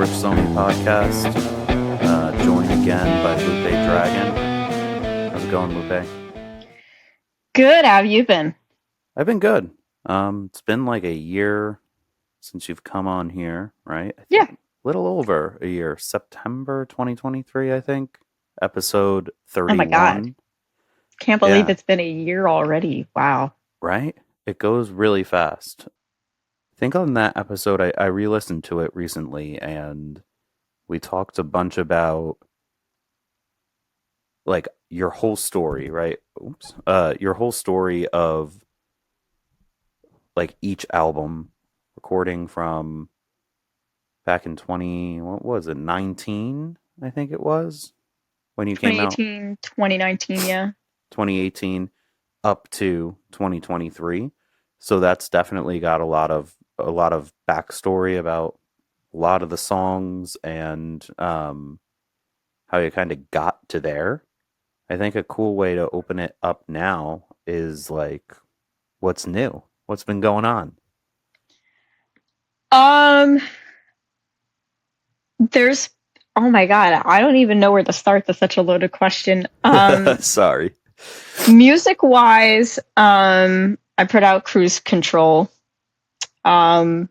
Sony podcast, joined again by Lupe Dragon. How's it going, Lupe? Good. How have you been? I've been good. It's been like a year since you've come on here, right? I Yeah. think a little over a year. September 2023, I think. Episode Oh my God. 31. Can't believe Yeah, it's been a year already. Wow. right? It goes really fast. I think on that episode, I re-listened to it recently, and we talked a bunch about like your whole story, right? Oops. Your whole story of like each album, recording from back in 20, what was it, 19, I think it was, when you came out, 2018, 2019. Yeah. 2018 up to 2023. So that's definitely got a lot of backstory about a lot of the songs and how you kind of got to there. I think a cool way to open it up now is like, what's new? What's been going on? Um, there's, oh my God. I don't even know where to start. That's such a loaded question. Sorry. Music wise, I put out Cruise Control. Um,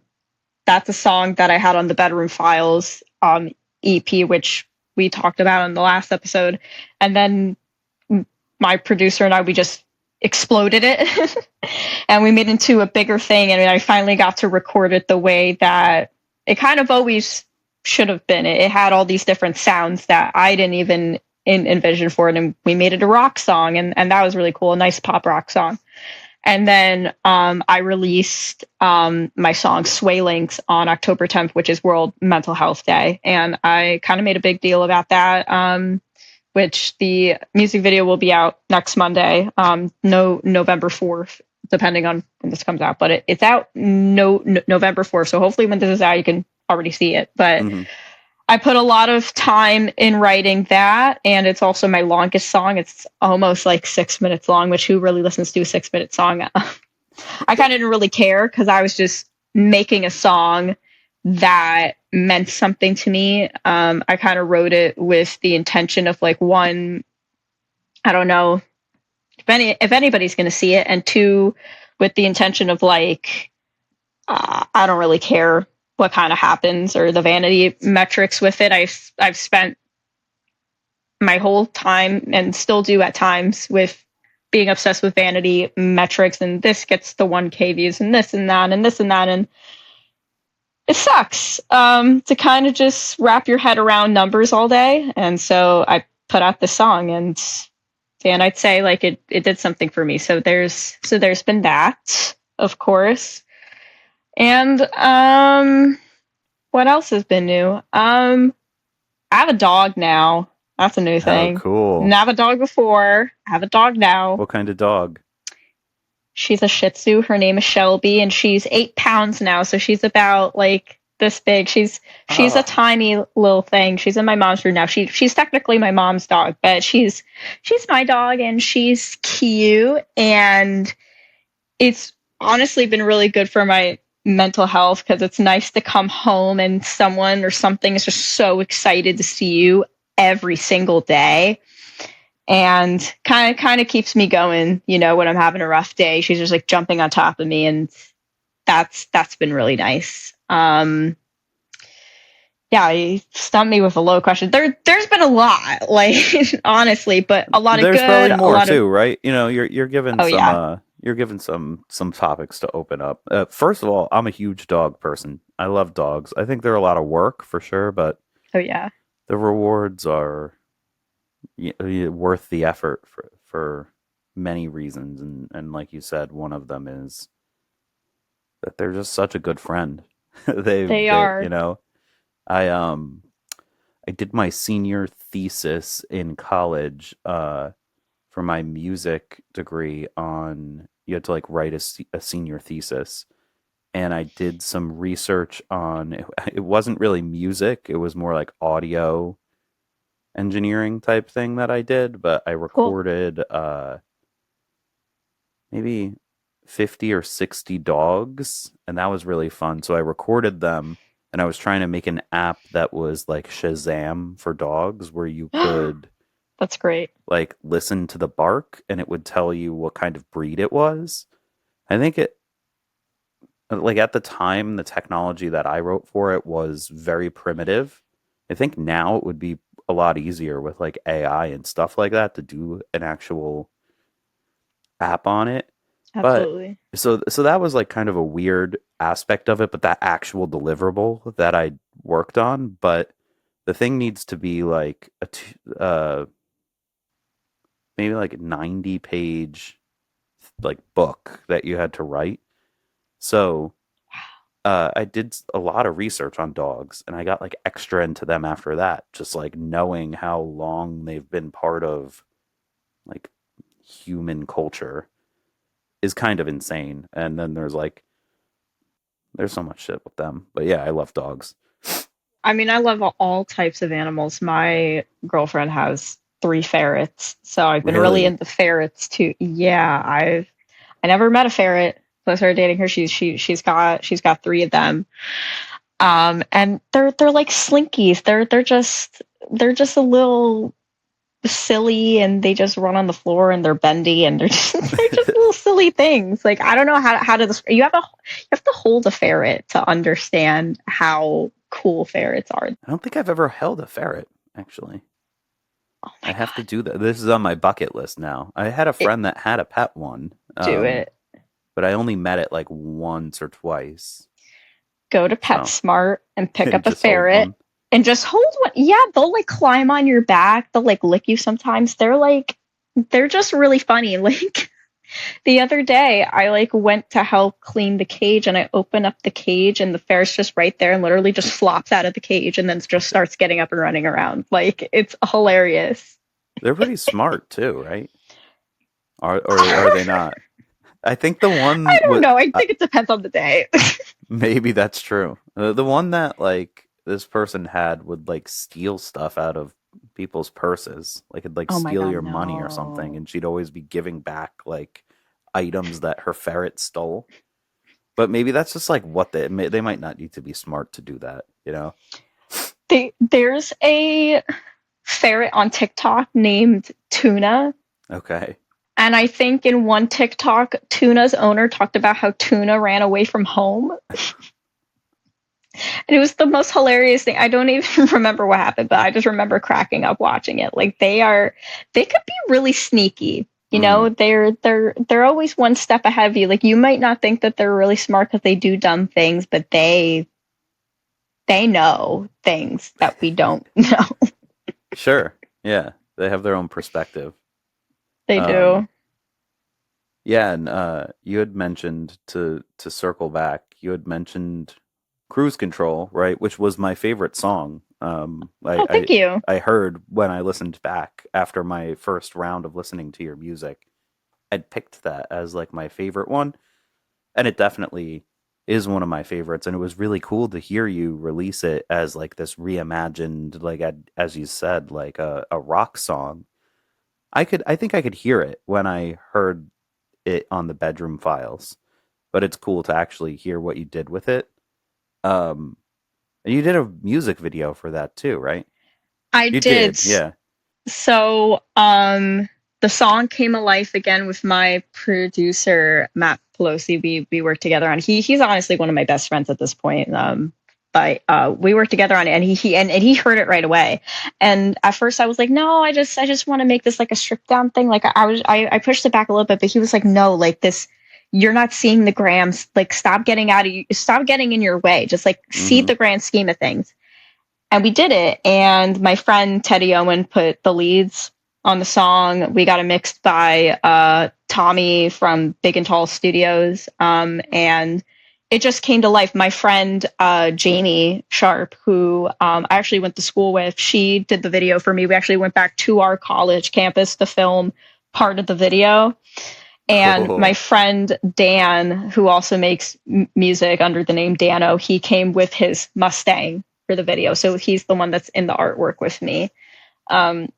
that's a song that I had on the Bedroom Files, EP, which we talked about in the last episode. And then my producer and I, we just exploded it and we made it into a bigger thing. And I finally got to record it the way that it kind of always should have been. It had all these different sounds that I didn't even envision for it. And we made it a rock song. And that was really cool. A nice pop rock song. And then I released my song Swaylinks on October 10th, which is World Mental Health Day. And I kind of made a big deal about that, which the music video will be out next Monday, no November 4th, depending on when this comes out. But it's out November 4th. So hopefully when this is out, you can already see it. But Hmm. I put a lot of time in writing that, and it's also my longest song. It's almost like 6 minutes long, which who really listens to a 6 minute song? I kind of didn't really care because I was just making a song that meant something to me. I kind of wrote it with the intention of like one, I don't know if anybody's going to see it, and two, with the intention of like I don't really care what kind of happens or the vanity metrics with it. I've spent my whole time and still do at times with being obsessed with vanity metrics, and this gets the 1K views and this and that and this and that, and it sucks to kind of just wrap your head around numbers all day. And so I put out this song, and I'd say like it did something for me. So there's been that, of course. And what else has been new? I have a dog now. That's a new Oh, thing. Didn't cool. have a dog before. I have a dog now. What kind of dog? She's a Shih Tzu. Her name is Shelby, and she's 8 pounds now. So she's about like this big. She's a Oh, tiny little thing. She's in my mom's room now. She's technically my mom's dog, but she's my dog, and she's cute. And it's honestly been really good for my mental health because it's nice to come home and someone or something is just so excited to see you every single day, and kind of keeps me going, when I'm having a rough day. She's just like jumping on top of me, and that's been really nice. Yeah, you stumped me with a low question. There's been a lot, like honestly, but a lot of there's good, probably a more lot of too, right? You're given oh some yeah, some topics to open up. First of all, I'm a huge dog person. I love dogs. I think they're a lot of work for sure, but oh yeah. the rewards are worth the effort for many reasons, and like you said, one of them is that they're just such a good friend. They They are. I I did my senior thesis in college for my music degree on you had to like write a senior thesis, and I did some research on it wasn't really music, it was more like audio engineering type thing that I did, but I Cool. recorded maybe 50 or 60 dogs, and that was really fun. So I recorded them and I was trying to make an app that was like Shazam for dogs, where you could That's great. like listen to the bark and it would tell you what kind of breed it was. I think it like at the time the technology that I wrote for it was very primitive. I think now it would be a lot easier with like AI and stuff like that to do an actual app on it. But Absolutely. so that was like kind of a weird aspect of it, but that actual deliverable that I worked on, but the thing needs to be like maybe like 90 page like book that you had to write. So I did a lot of research on dogs and I got like extra into them after that, just like knowing how long they've been part of like human culture is kind of insane. And then there's so much shit with them. But yeah, I love dogs. I mean, I love all types of animals. My girlfriend has 3 ferrets, so I've been really Really? into ferrets too. Yeah, I never met a ferret. So I started dating her. She's got 3 of them. And they're like slinkies. They're just a little silly, and they just run on the floor, and they're bendy, and they're just little silly things. Like, I don't know how to you have to hold a ferret to understand how cool ferrets are. I don't think I've ever held a ferret, actually. Oh I my have to god, do that. This is on my bucket list now. I had a it, friend that had a pet one, do it. but I only met it like once or twice. Go to So, PetSmart and pick and up a just hold ferret one. and just hold one. Yeah, they'll like climb on your back. They'll like lick you sometimes. They're just really funny. Like the other day, I like went to help clean the cage and I open up the cage and the ferret's just right there and literally just flops out of the cage and then just starts getting up and running around. Like it's hilarious. They're pretty smart too, right? Or are they not? I think the I one don't with know. I think it depends on the day. maybe that's true. The one that like this person had would like steal stuff out of people's purses. Like it'd like Oh my steal god, your money or something, no. and she'd always be giving back like items that her ferret stole. But maybe that's just like what they might not need to be smart to do that, you know? There's a ferret on TikTok named Tuna. Okay. And I think in one TikTok, Tuna's owner talked about how Tuna ran away from home. And it was the most hilarious thing. I don't even remember what happened, but I just remember cracking up watching it. Like they could be really sneaky. You know, Mm, they're always one step ahead of you. Like you might not think that they're really smart because they do dumb things, but they know things that we don't know. sure. Yeah. They have their own perspective. They Um, do. yeah, and you had mentioned to circle back, you had mentioned Cruise Control, right? Which was my favorite song. Oh, thank you. I heard when I listened back after my first round of listening to your music. I'd picked that as like my favorite one, and it definitely is one of my favorites. And it was really cool to hear you release it as like this reimagined, like as you said, like a rock song. I think I could hear it when I heard it on the bedroom files, but it's cool to actually hear what you did with it. Um, and you did a music video for that too, right? I You did. did, yeah. So, the song came alive again with my producer Matt Pelosi. We worked together on. He's honestly one of my best friends at this point. But we worked together on it, and he heard it right away. And at first, I was like, no, I just want to make this like a stripped down thing. Like I pushed it back a little bit, but he was like, no, like this. You're not seeing the grams. Like stop getting in your way. Just like see Hmm. the grand scheme of things. And we did it. And my friend Teddy Owen put the leads on the song. We got it mixed by Tommy from Big and Tall Studios. And it just came to life. My friend Jamie Sharp, who I actually went to school with, she did the video for me. We actually went back to our college campus to film part of the video. And my Cool. friend Dan, who also makes music under the name Dano, he came with his Mustang for the video. So he's the one that's in the artwork with me. And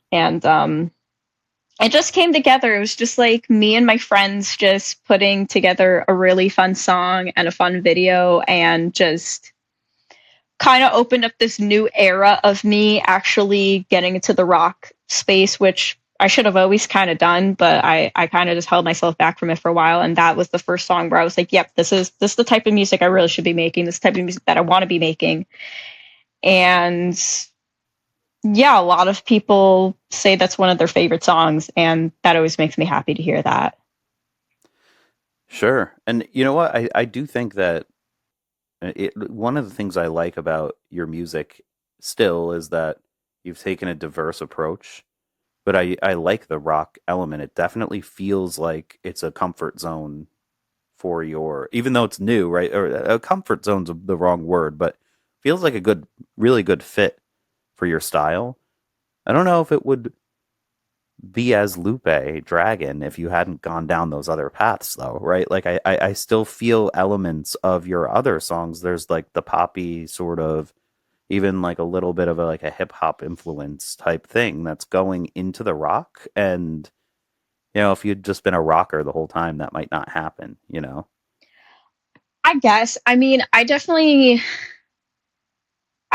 it just came together. It was just like me and my friends just putting together a really fun song and a fun video and just kind of opened up this new era of me actually getting into the rock space, which I should have always kind of done, but I kind of just held myself back from it for a while. And that was the first song where I was like, yep, this is the type of music I really should be making, this type of music that I want to be making. And yeah, a lot of people say that's one of their favorite songs, and that always makes me happy to hear that. Sure. And you know what? I do think that one of the things I like about your music still is that you've taken a diverse approach, but I like the rock element. It definitely feels like it's a comfort zone for your, even though it's new, right? Or a comfort zone's the wrong word, but feels like a good, really good fit for your style. I don't know if it would be as Lupe Dragon if you hadn't gone down those other paths though, right? Like I still feel elements of your other songs. There's like the poppy sort of, even like a little bit of like a hip hop influence type thing that's going into the rock. And if you'd just been a rocker the whole time, that might not happen. I guess. I mean, I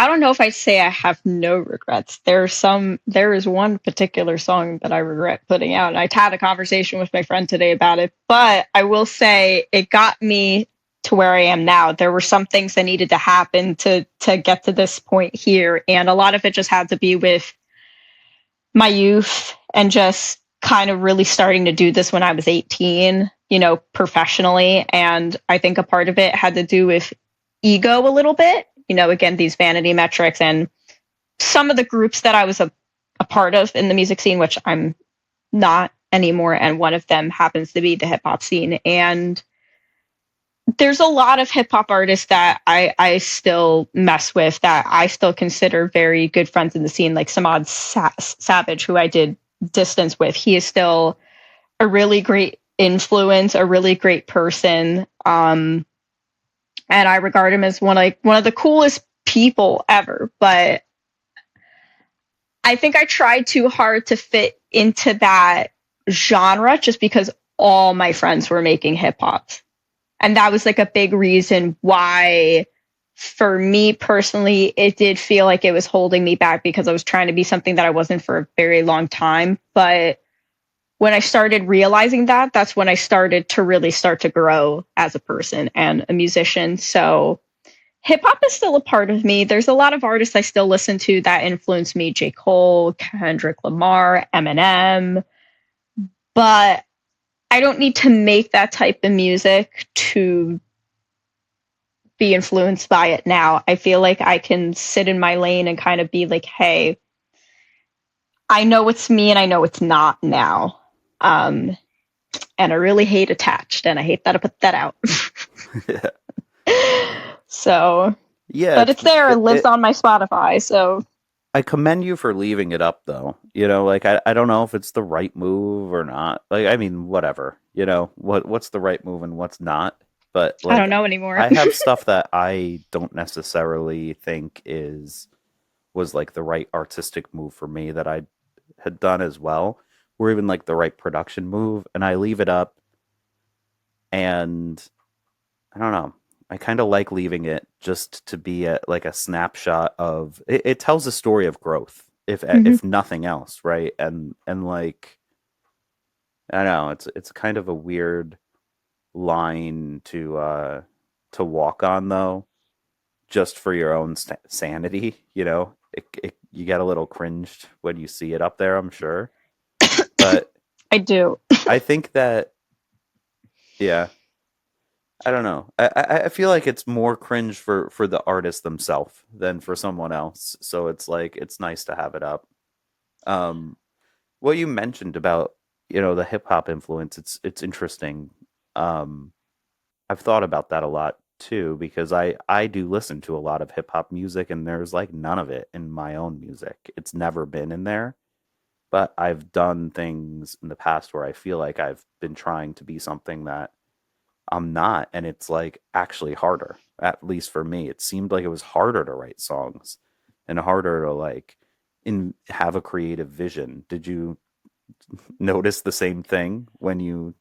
don't know if I'd say I have no regrets. There is one particular song that I regret putting out. And I had a conversation with my friend today about it, but I will say it got me to where I am now. There were some things that needed to happen to get to this point here. And a lot of it just had to be with my youth and just kind of really starting to do this when I was 18, professionally. And I think a part of it had to do with ego a little bit, again, these vanity metrics and some of the groups that I was a part of in the music scene, which I'm not anymore. And one of them happens to be the hip hop scene. And there's a lot of hip hop artists that I still mess with, that I still consider very good friends in the scene, like Savage, who I did distance with. He is still a really great influence, a really great person. And I regard him as one of the coolest people ever. But I think I tried too hard to fit into that genre just because all my friends were making hip hop. And that was like a big reason why, for me personally, it did feel like it was holding me back, because I was trying to be something that I wasn't for a very long time. But when I started realizing that, that's when I started to really start to grow as a person and a musician. So hip hop is still a part of me. There's a lot of artists I still listen to that influence me: J. Cole, Kendrick Lamar, Eminem. But I don't need to make that type of music to be influenced by it now. I feel like I can sit in my lane and kind of be like, hey, I know it's me and I know it's not now. And I really hate attached, and I hate that I put that out. Yeah. So, Yeah, but it's there. It lives on my Spotify. So I commend you for leaving it up though. Like I don't know if it's the right move or not. Like I mean, whatever. What's the right move and what's not. But I like don't know anymore. I have stuff that I don't necessarily think was like the right artistic move for me that I had done as well, or even like the right production move, and I leave it up. And I don't know. I kind of like leaving it just to be like a snapshot of it. It tells a story of growth, Mhm. if nothing else, right? And like I don't know, it's kind of a weird line to walk on though, just for your own sanity. You get a little cringed when you see it up there, I'm sure, but I do. I think that yeah. I don't know. I feel like it's more cringe for the artist themselves than for someone else. So it's like it's nice to have it up. Um, what you mentioned about the hip hop influence, it's interesting. Um, I've thought about that a lot too, because I do listen to a lot of hip hop music, and there's like none of it in my own music. It's never been in there. But I've done things in the past where I feel like I've been trying to be something that I'm not, and it's like actually harder. At least for me, it seemed like it was harder to write songs and harder to like in have a creative vision. Did you notice the same thing when you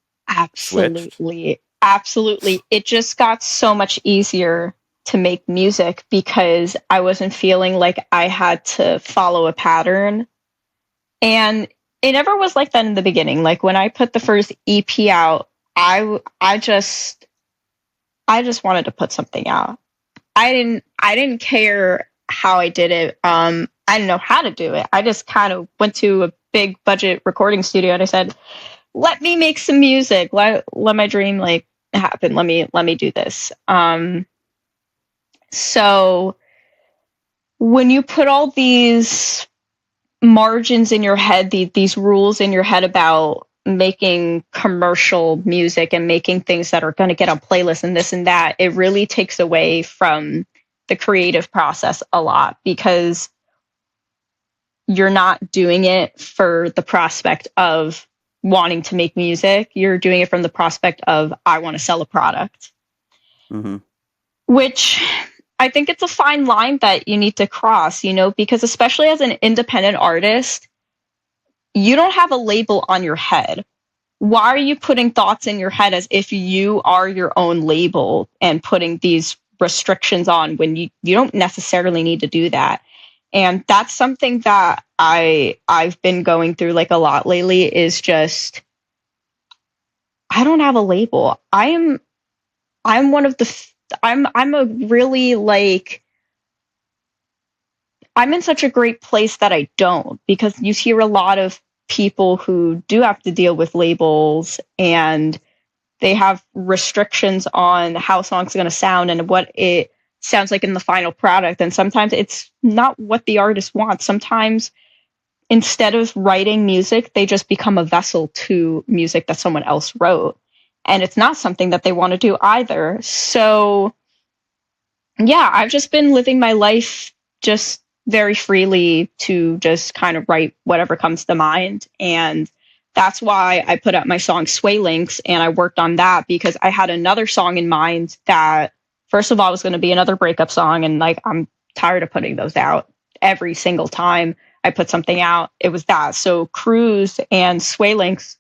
switched? Absolutely. Absolutely. It just got so much easier to make music because I wasn't feeling like I had to follow a pattern. And it never was like that in the beginning. Like when I put the first EP out, I just wanted to put something out. I didn't care how I did it. I didn't know how to do it. I just kind of went to a big budget recording studio and I said, "Let me make some music. Let my dream like happen. Let me do this." So when you put all these margins in your head, these rules in your head about making commercial music and making things that are going to get on playlists and this and that, it really takes away from the creative process a lot because you're not doing it for the prospect of wanting to make music. You're doing it from the prospect of, I want to sell a product, Mm-hmm. which I think it's a fine line that you need to cross, you know, because especially as an independent artist, you don't have a label on your head. Why are you putting thoughts in your head as if you are your own label and putting these restrictions on when you don't necessarily need to do that? And that's something that I've been going through like a lot lately is just I don't have a label. I'm one of the I'm a really like I'm in such a great place that I don't because you hear a lot of people who do have to deal with labels and they have restrictions on how songs are going to sound and what it sounds like in the final product. And sometimes it's not what the artist wants. Sometimes instead of writing music, they just become a vessel to music that someone else wrote. And it's not something that they want to do either. So, yeah, I've just been living my life just very freely to just kind of write whatever comes to mind. And that's why I put out my song Swaylinks and I worked on that because I had another song in mind that, first of all, was going to be another breakup song. And like, I'm tired of putting those out every single time I put something out. It was that. So Cruise and Swaylinks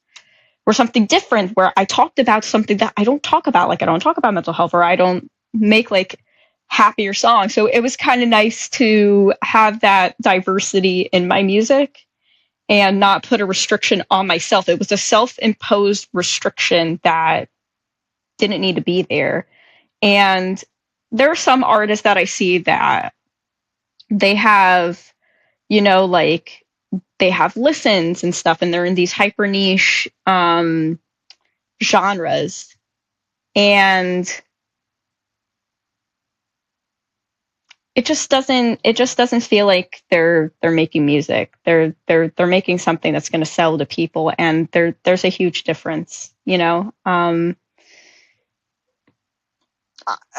were something different where I talked about something that I don't talk about. Like, I don't talk about mental health or I don't make like happier songs. So it was kind of nice to have that diversity in my music and not put a restriction on myself. It was a self-imposed restriction that didn't need to be there. And there are some artists that I see that they have, you know, like they have listens and stuff, and they're in these hyper niche genres. And it just doesn't feel like they're making music. They're making something that's going to sell to people, and there's a huge difference, you know.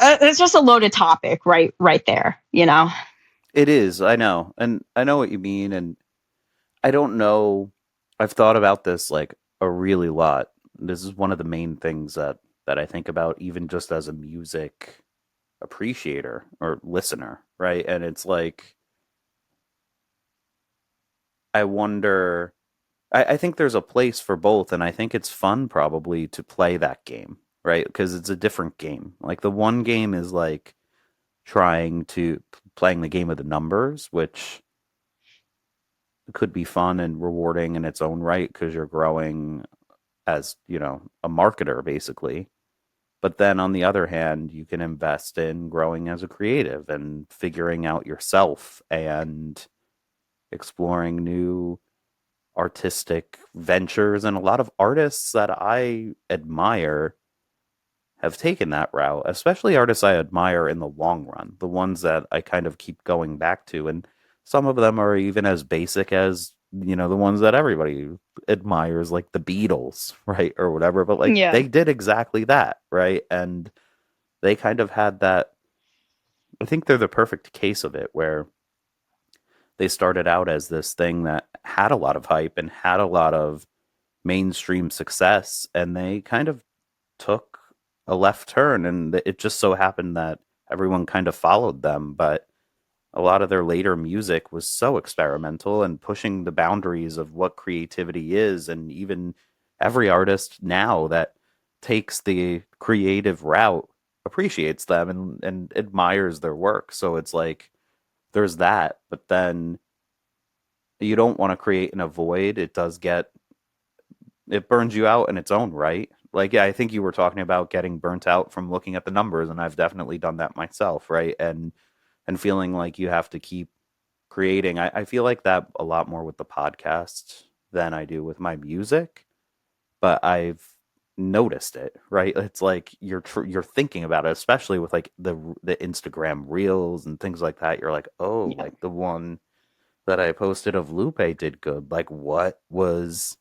It's just a loaded topic, right there, you know. It is, I know. And I know what you mean. And I don't know. I've thought about this like a really lot. This is one of the main things that I think about, even just as a music appreciator or listener, right? And it's like, I wonder, I think there's a place for both. And I think it's fun probably to play that game, right? Because it's a different game. Like the one game is like playing the game of the numbers, which could be fun and rewarding in its own right because you're growing as, you know, a marketer basically. But then on the other hand, you can invest in growing as a creative and figuring out yourself and exploring new artistic ventures. And a lot of artists that I admire have taken that route, especially artists I admire in the long run, the ones that I kind of keep going back to. And some of them are even as basic as, you know, the ones that everybody admires, like the Beatles, right? Or whatever. But like Yeah. they did exactly that, right? And they kind of had that. I think they're the perfect case of it where they started out as this thing that had a lot of hype and had a lot of mainstream success. And they kind of took a left turn, and it just so happened that everyone kind of followed them. But a lot of their later music was so experimental and pushing the boundaries of what creativity is. And even every artist now that takes the creative route appreciates them and admires their work. So it's like there's that, but then you don't want to create a void. It burns you out in its own right. Like, yeah, I think you were talking about getting burnt out from looking at the numbers, and I've definitely done that myself, right? And feeling like you have to keep creating. I feel like that a lot more with the podcast than I do with my music, but I've noticed it, right? It's like you're thinking about it, especially with like the Instagram reels and things like that. You're like, oh, Yeah. like the one that I posted of Lupe did good. Like, why? Was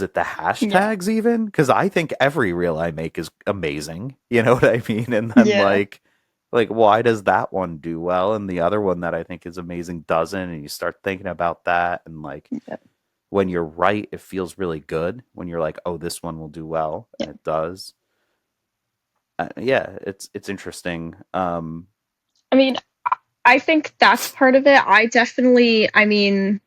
it the Yeah. hashtags even? Because I think every reel I make is amazing. You know what I mean? And then Yeah. like why does that one do well and the other one that I think is amazing doesn't? And you start thinking about that, and like Yeah. when you're right, it feels really good. When you're like, oh, this one will do well, Yeah. and it does. Yeah, it's interesting. I mean, I think that's part of it. I mean,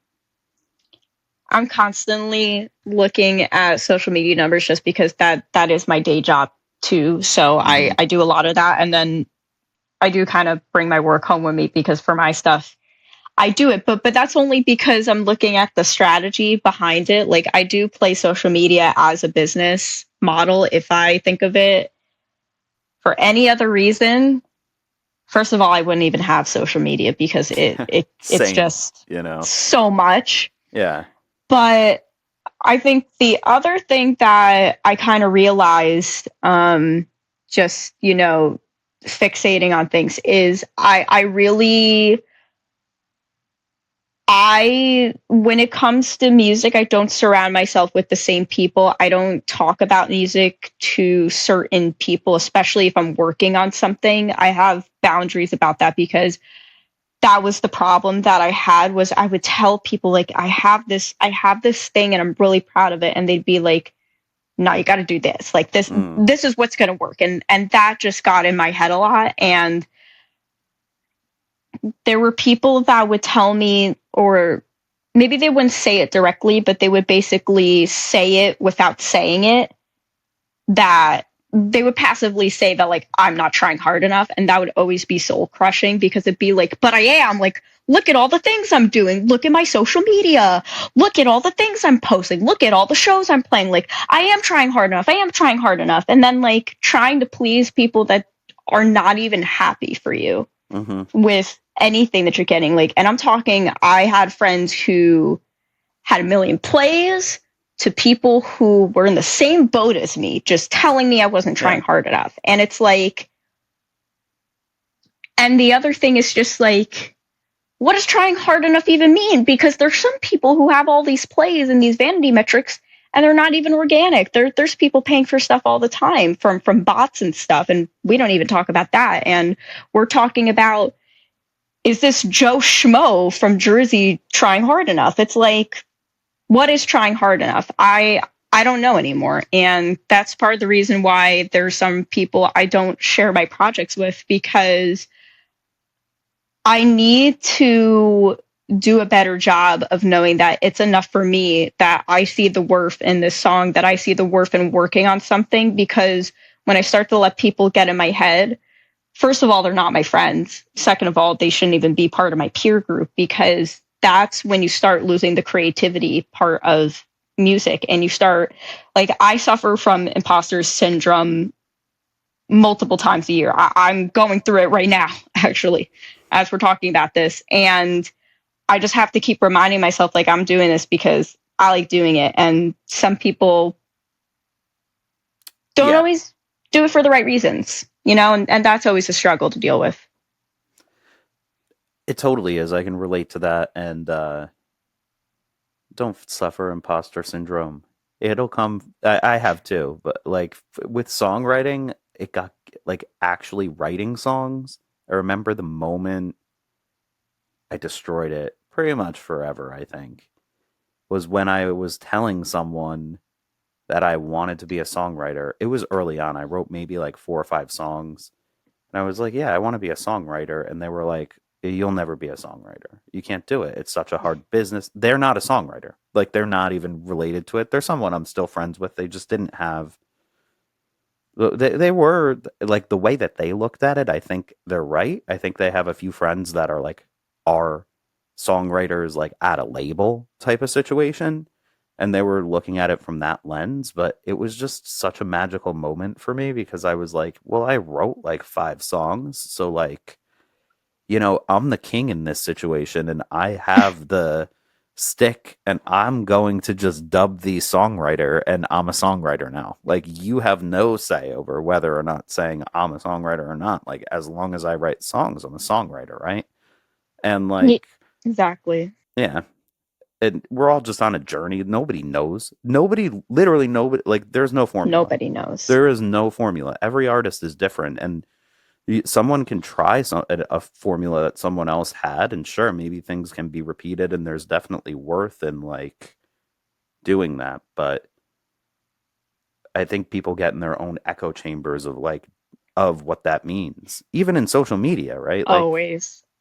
I'm constantly looking at social media numbers just because that is my day job too. So hmm I do a lot of that, and then I do kind of bring my work home with me because for my stuff I do it, but that's only because I'm looking at the strategy behind it. Like I do play social media as a business model. If I think of it for any other reason, first of all, I wouldn't even have social media because it's Same, just you know. so much. Yeah. But I think the other thing that I kind of realized, just fixating on things is I really when it comes to music, I don't surround myself with the same people. I don't talk about music to certain people, especially if I'm working on something. I have boundaries about that because that was the problem that I had was I would tell people like I have this thing and I'm really proud of it, and they'd be like, no, you got to do this. Like Mm, this is what's going to work. And that just got in my head a lot. And there were people that would tell me, or maybe they wouldn't say it directly, but they would basically say it without saying it, that they would passively say that like I'm not trying hard enough, and that would always be soul crushing because it'd be like, but I am. Like, look at all the things I'm doing, look at my social media, look at all the things I'm posting, look at all the shows I'm playing, like I am trying hard enough, I am trying hard enough. And then like trying to please people that are not even happy for you hmm with anything that you're getting. Like, and I'm talking, I had friends who had a million plays to people who were in the same boat as me, just telling me I wasn't trying Yeah. hard enough. And it's like, and the other thing is just like, what does trying hard enough even mean? Because there's some people who have all these plays and these vanity metrics and they're not even organic. There's people paying for stuff all the time from bots and stuff. And we don't even talk about that. And we're talking about, is this Joe Schmo from Jersey trying hard enough? It's like, what is trying hard enough? I don't know anymore. And that's part of the reason why there's some people I don't share my projects with, because I need to do a better job of knowing that it's enough for me, that I see the worth in this song, that I see the worth in working on something. Because when I start to let people get in my head, first of all, they're not my friends. Second of all, they shouldn't even be part of my peer group, because that's when you start losing the creativity part of music. And you start, like, I suffer from imposter syndrome multiple times a year. I'm going through it right now, actually, as we're talking about this. And I just have to keep reminding myself, like, I'm doing this because I like doing it. And some people don't Yeah. always do it for the right reasons, and that's always a struggle to deal with. It totally is. I can relate to that, and don't suffer imposter syndrome. It'll come. I have too, but like with songwriting, it got like actually writing songs. I remember the moment I destroyed it pretty much forever, I think, was when I was telling someone that I wanted to be a songwriter. It was early on. I wrote maybe like 4 or 5 songs. And I was like, yeah, I want to be a songwriter. And they were like, you'll never be a songwriter. You can't do it. It's such a hard business. They're not a songwriter. Like, they're not even related to it. They're someone I'm still friends with. They just didn't have They were like the way that they looked at it. I think they're right. I think they have a few friends that are like are songwriters like at a label type of situation, and they were looking at it from that lens. But it was just such a magical moment for me because I was like, well, I wrote like 5 songs, so like I'm the king in this situation and I have the stick and I'm going to just dub the songwriter and I'm a songwriter now. Like you have no say over whether or not saying I'm a songwriter or not. Like as long as I write songs, I'm a songwriter, right? And Ye- like, exactly. yeah. And we're all just on a journey. Nobody knows. Literally nobody, like there's no formula. Nobody knows. There is no formula. Every artist is different. And someone can try a formula that someone else had, and sure, maybe things can be repeated, and there's definitely worth in like doing that. But I think people get in their own echo chambers of of what that means, even in social media, right? Like,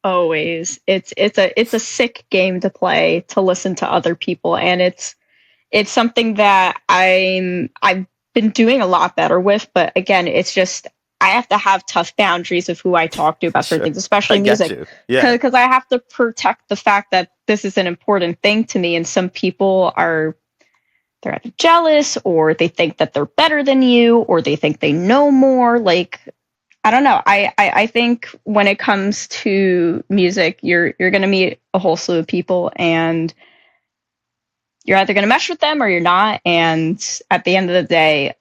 Always. It's a sick game to play, to listen to other people, and it's something that I've been doing a lot better with. But again, it's just I have to have tough boundaries of who I talk to about certain sure, things, I especially get music, you. Yeah, because I have to protect the fact that this is an important thing to me. And some people they're either jealous, or they think that they're better than you, or they think they know more. Like, I don't know. I think when it comes to music, you're gonna meet a whole slew of people, and you're either gonna mesh with them or you're not. And at the end of the day,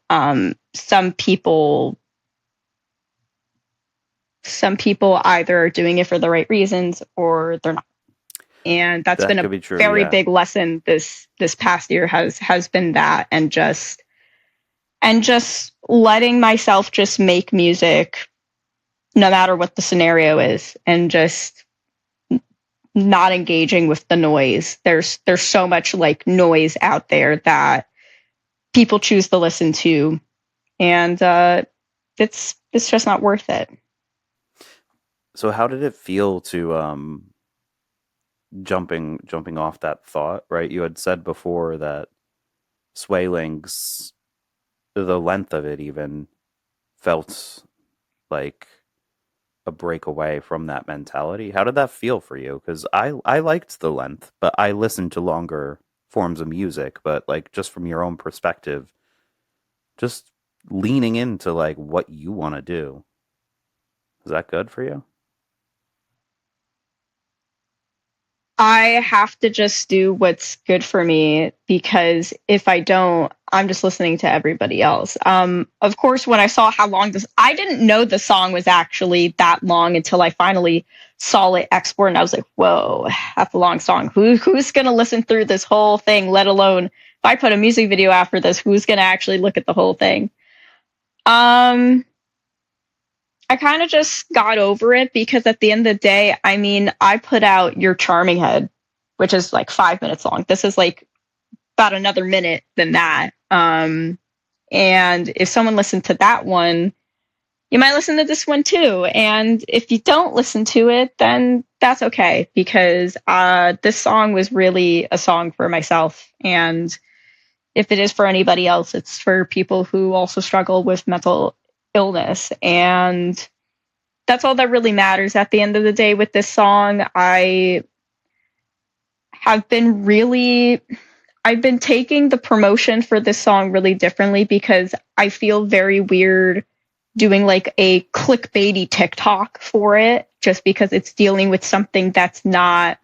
some people either are doing it for the right reasons or they're not. And that's that been could a be true. very Yeah, big lesson this past year has been that. And just letting myself just make music no matter what the scenario is, and just not engaging with the noise. There's so much like noise out there that people choose to listen to, and it's just not worth it. so how did it feel to jumping off that thought, right? You had said before that swaylinks, the length of it even felt like a breakaway from that mentality. How did that feel for you? Because I liked the length, but I listened to longer forms of music. But like just from your own perspective, just leaning into like what you want to do, is that good for you? I have to just do what's good for me, because if I don't, I'm just listening to everybody else. Of course, when I saw how long I didn't know the song was actually that long until I finally saw it export, and I was like, "Whoa, that's a long song. Who's gonna listen through this whole thing? Let alone if I put a music video after this, who's gonna actually look at the whole thing?" Um, I kind of just got over it, because at the end of the day, I mean, I put out Your Charming Head, which is like 5 minutes long. This is like about another minute than that. And if someone listened to that one, you might listen to this one too. And if you don't listen to it, then that's okay, because this song was really a song for myself. And if it is for anybody else, it's for people who also struggle with mental illness. And that's all that really matters at the end of the day with this song. Have been really I've been taking the promotion for this song really differently, because I feel very weird doing like a clickbaity TikTok for it, just because it's dealing with something that's not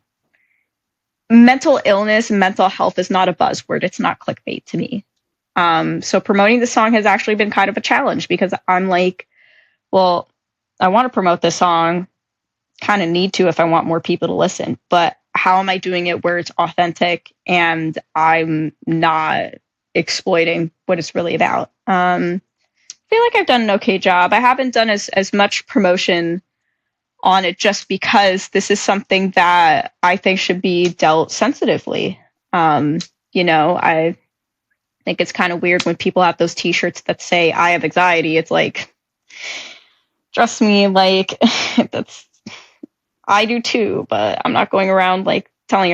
mental illness. Mental health is not a buzzword. It's not clickbait to me. So promoting the song has actually been kind of a challenge, because I'm like, well, I want to promote this song, kind of need to if I want more people to listen, but how am I doing it where it's authentic and I'm not exploiting what it's really about? I feel like I've done an okay job. I haven't done as much promotion on it, just because this is something that I think should be dealt sensitively. I think it's kind of weird when people have those t-shirts that say I have anxiety. It's like, trust me, like that's I do too, but I'm not going around like telling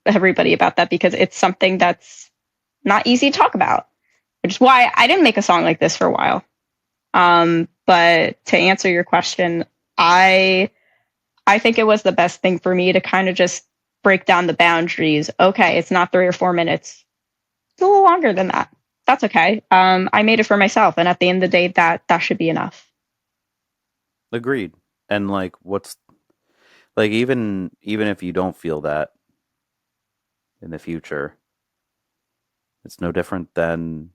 everybody about that, because it's something that's not easy to talk about, which is why I didn't make a song like this for a while. But to answer your question, I I think it was the best thing for me to kind of just break down the boundaries. Okay, it's not 3 or 4 minutes. It's a little longer than that. That's okay. I made it for myself, and at the end of the day, that should be enough. Agreed. And like, what's like even if you don't feel that in the future, it's no different than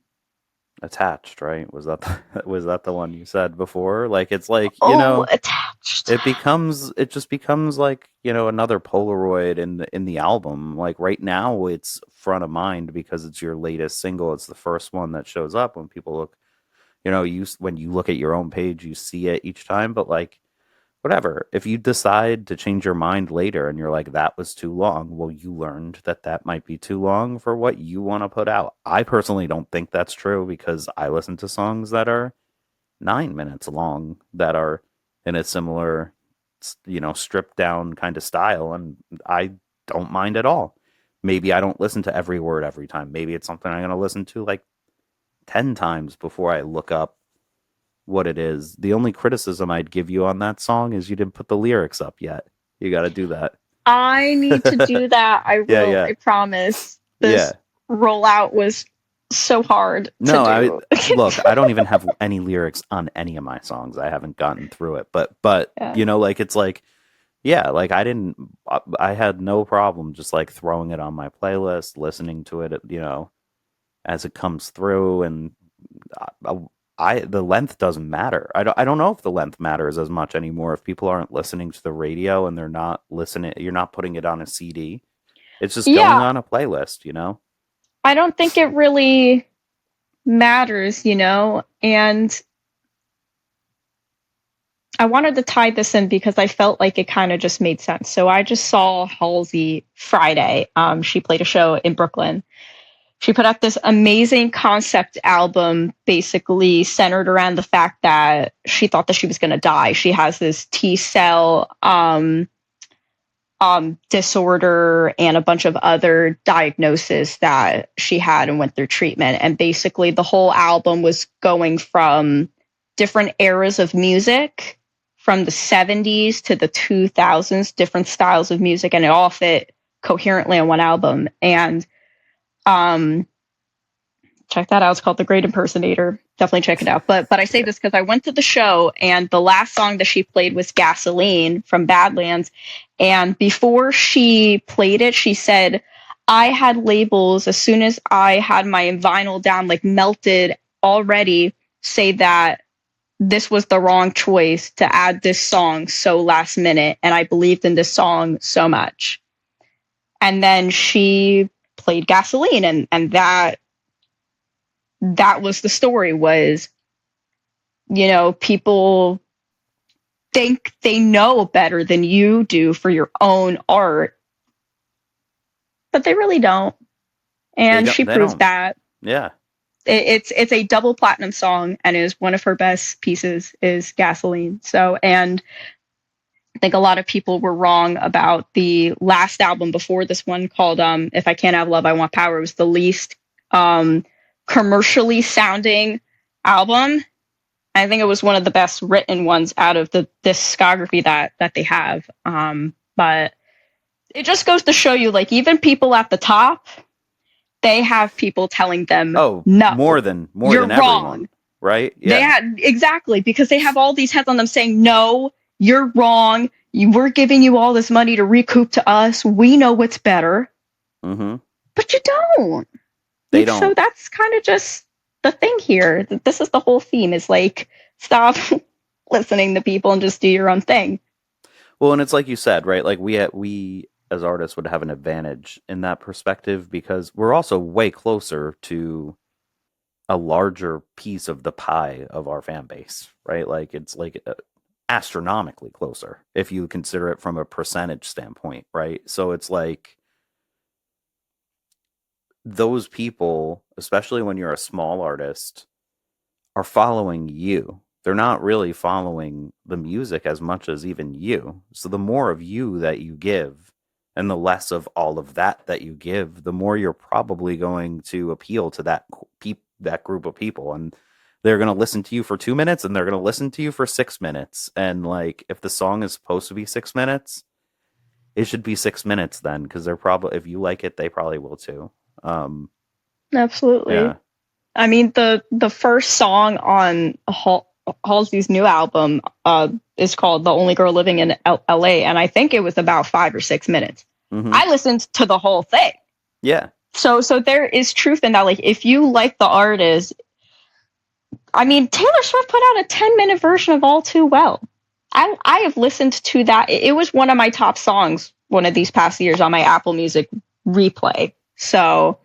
attached, right? Was that the one you said before? Like, it's like, Oh, attached. it just becomes like, another Polaroid in the album. Like right now it's front of mind because it's your latest single. It's the first one that shows up when people look, when you look at your own page, you see it each time, but like whatever. If you decide to change your mind later and you're like, that was too long, well, you learned that that might be too long for what you want to put out. I personally don't think that's true because I listen to songs that are 9 minutes long that are in a similar, stripped down kind of style, and I don't mind at all. Maybe I don't listen to every word every time. Maybe it's something I'm going to listen to like 10 times before I look up what it is. The only criticism I'd give you on that song is you didn't put the lyrics up yet. You got to do that. I need to do that. I Yeah, will. yeah, I promise. yeah. This rollout was so hard to No, do. look, I don't even have any lyrics on any of my songs. I haven't gotten through it, but Yeah. like it's like, yeah, like I had no problem just like throwing it on my playlist, listening to it, as it comes through, and I, the length doesn't matter. I don't know if the length matters as much anymore if people aren't listening to the radio and they're not listening. You're not putting it on a CD. It's just going Yeah, on a playlist. I don't think it really matters, and I wanted to tie this in because I felt like it kind of just made sense. So I just saw Halsey Friday. She played a show in Brooklyn. She put out this amazing concept album, basically centered around the fact that she thought that she was going to die. She has this T cell disorder and a bunch of other diagnoses that she had and went through treatment. And basically, the whole album was going from different eras of music, from the 70s to the 2000s, different styles of music, and it all fit coherently on one album. And um, check that out. It's called The Great Impersonator. Definitely check it out. But I say this because I went to the show and the last song that she played was Gasoline from Badlands. And before she played it, she said, I had labels as soon as I had my vinyl down, like melted already, say that this was the wrong choice to add this song so last minute. And I believed in this song so much. And then she played Gasoline, and that was the story. Was, people think they know better than you do for your own art, but they really don't. They And don't. she They proves don't. that. Yeah. It's a double platinum song and is one of her best pieces is Gasoline. So, and I think a lot of people were wrong about the last album before this one called If I Can't Have Love, I Want Power. It was the least commercially sounding album. I think it was one of the best written ones out of the discography that they have. But it just goes to show you, like, even people at the top, they have people telling them, Oh, no, more you're than everyone, wrong. right? They Yeah. had exactly because they have all these heads on them saying, no, you're wrong. We're giving you all this money to recoup to us. We know what's better, Mm-hmm. but you don't. They So don't. that's kind of just the thing here. This is the whole theme is like, stop listening to people and just do your own thing. Well, and it's like you said, right? Like we as artists would have an advantage in that perspective because we're also way closer to a larger piece of the pie of our fan base, right? Like it's like astronomically closer if you consider it from a percentage standpoint, right? So it's like those people, especially when you're a small artist, are following you. They're not really following the music as much as even you. So the more of you that you give and the less of all of that you give, the more you're probably going to appeal to that group of people. And they're going to listen to you for 2 minutes and they're going to listen to you for 6 minutes. And like, if the song is supposed to be 6 minutes, it should be 6 minutes then, because they're probably, if you like it, they probably will too. Absolutely. Yeah. I mean, the first song on Halsey's new album is called "The Only Girl Living in L.A." and I think it was about 5 or 6 minutes. Mm-hmm. I listened to the whole thing. Yeah. So there is truth in that. Like, if you like the artist, I mean, Taylor Swift put out a 10-minute version of "All Too Well." I have listened to that. It was one of my top songs one of these past years on my Apple Music replay. So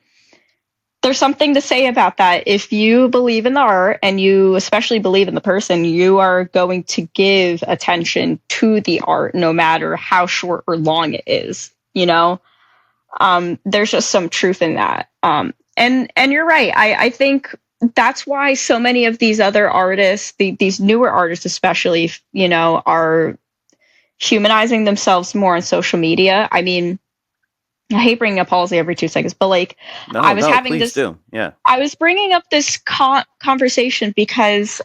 there's something to say about that. If you believe in the art and you especially believe in the person, you are going to give attention to the art no matter how short or long it is, you know? There's just some truth in that. And you're right. I think that's why so many of these other artists, these newer artists especially, you know, are humanizing themselves more on social media. I mean, I hate bringing up Halsey every 2 seconds, but like, I was having please this. do. Yeah. I was bringing up this conversation because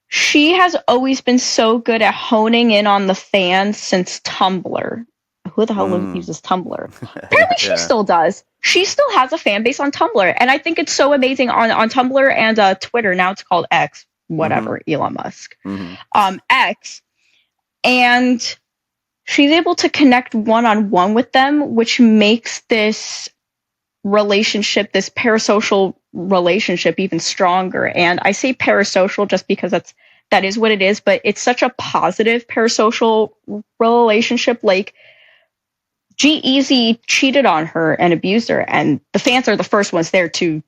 she has always been so good at honing in on the fans since Tumblr. Who the hell uses Tumblr? Apparently, she still does. She still has a fan base on Tumblr, and I think it's so amazing on Tumblr and Twitter. Now it's called X, whatever, Elon Musk, X, and she's able to connect one-on-one with them, which makes this relationship, this parasocial relationship, even stronger. And I say parasocial just because that is what it is, but it's such a positive parasocial relationship. Like, G-Eazy cheated on her and abused her, and the fans are the first ones there to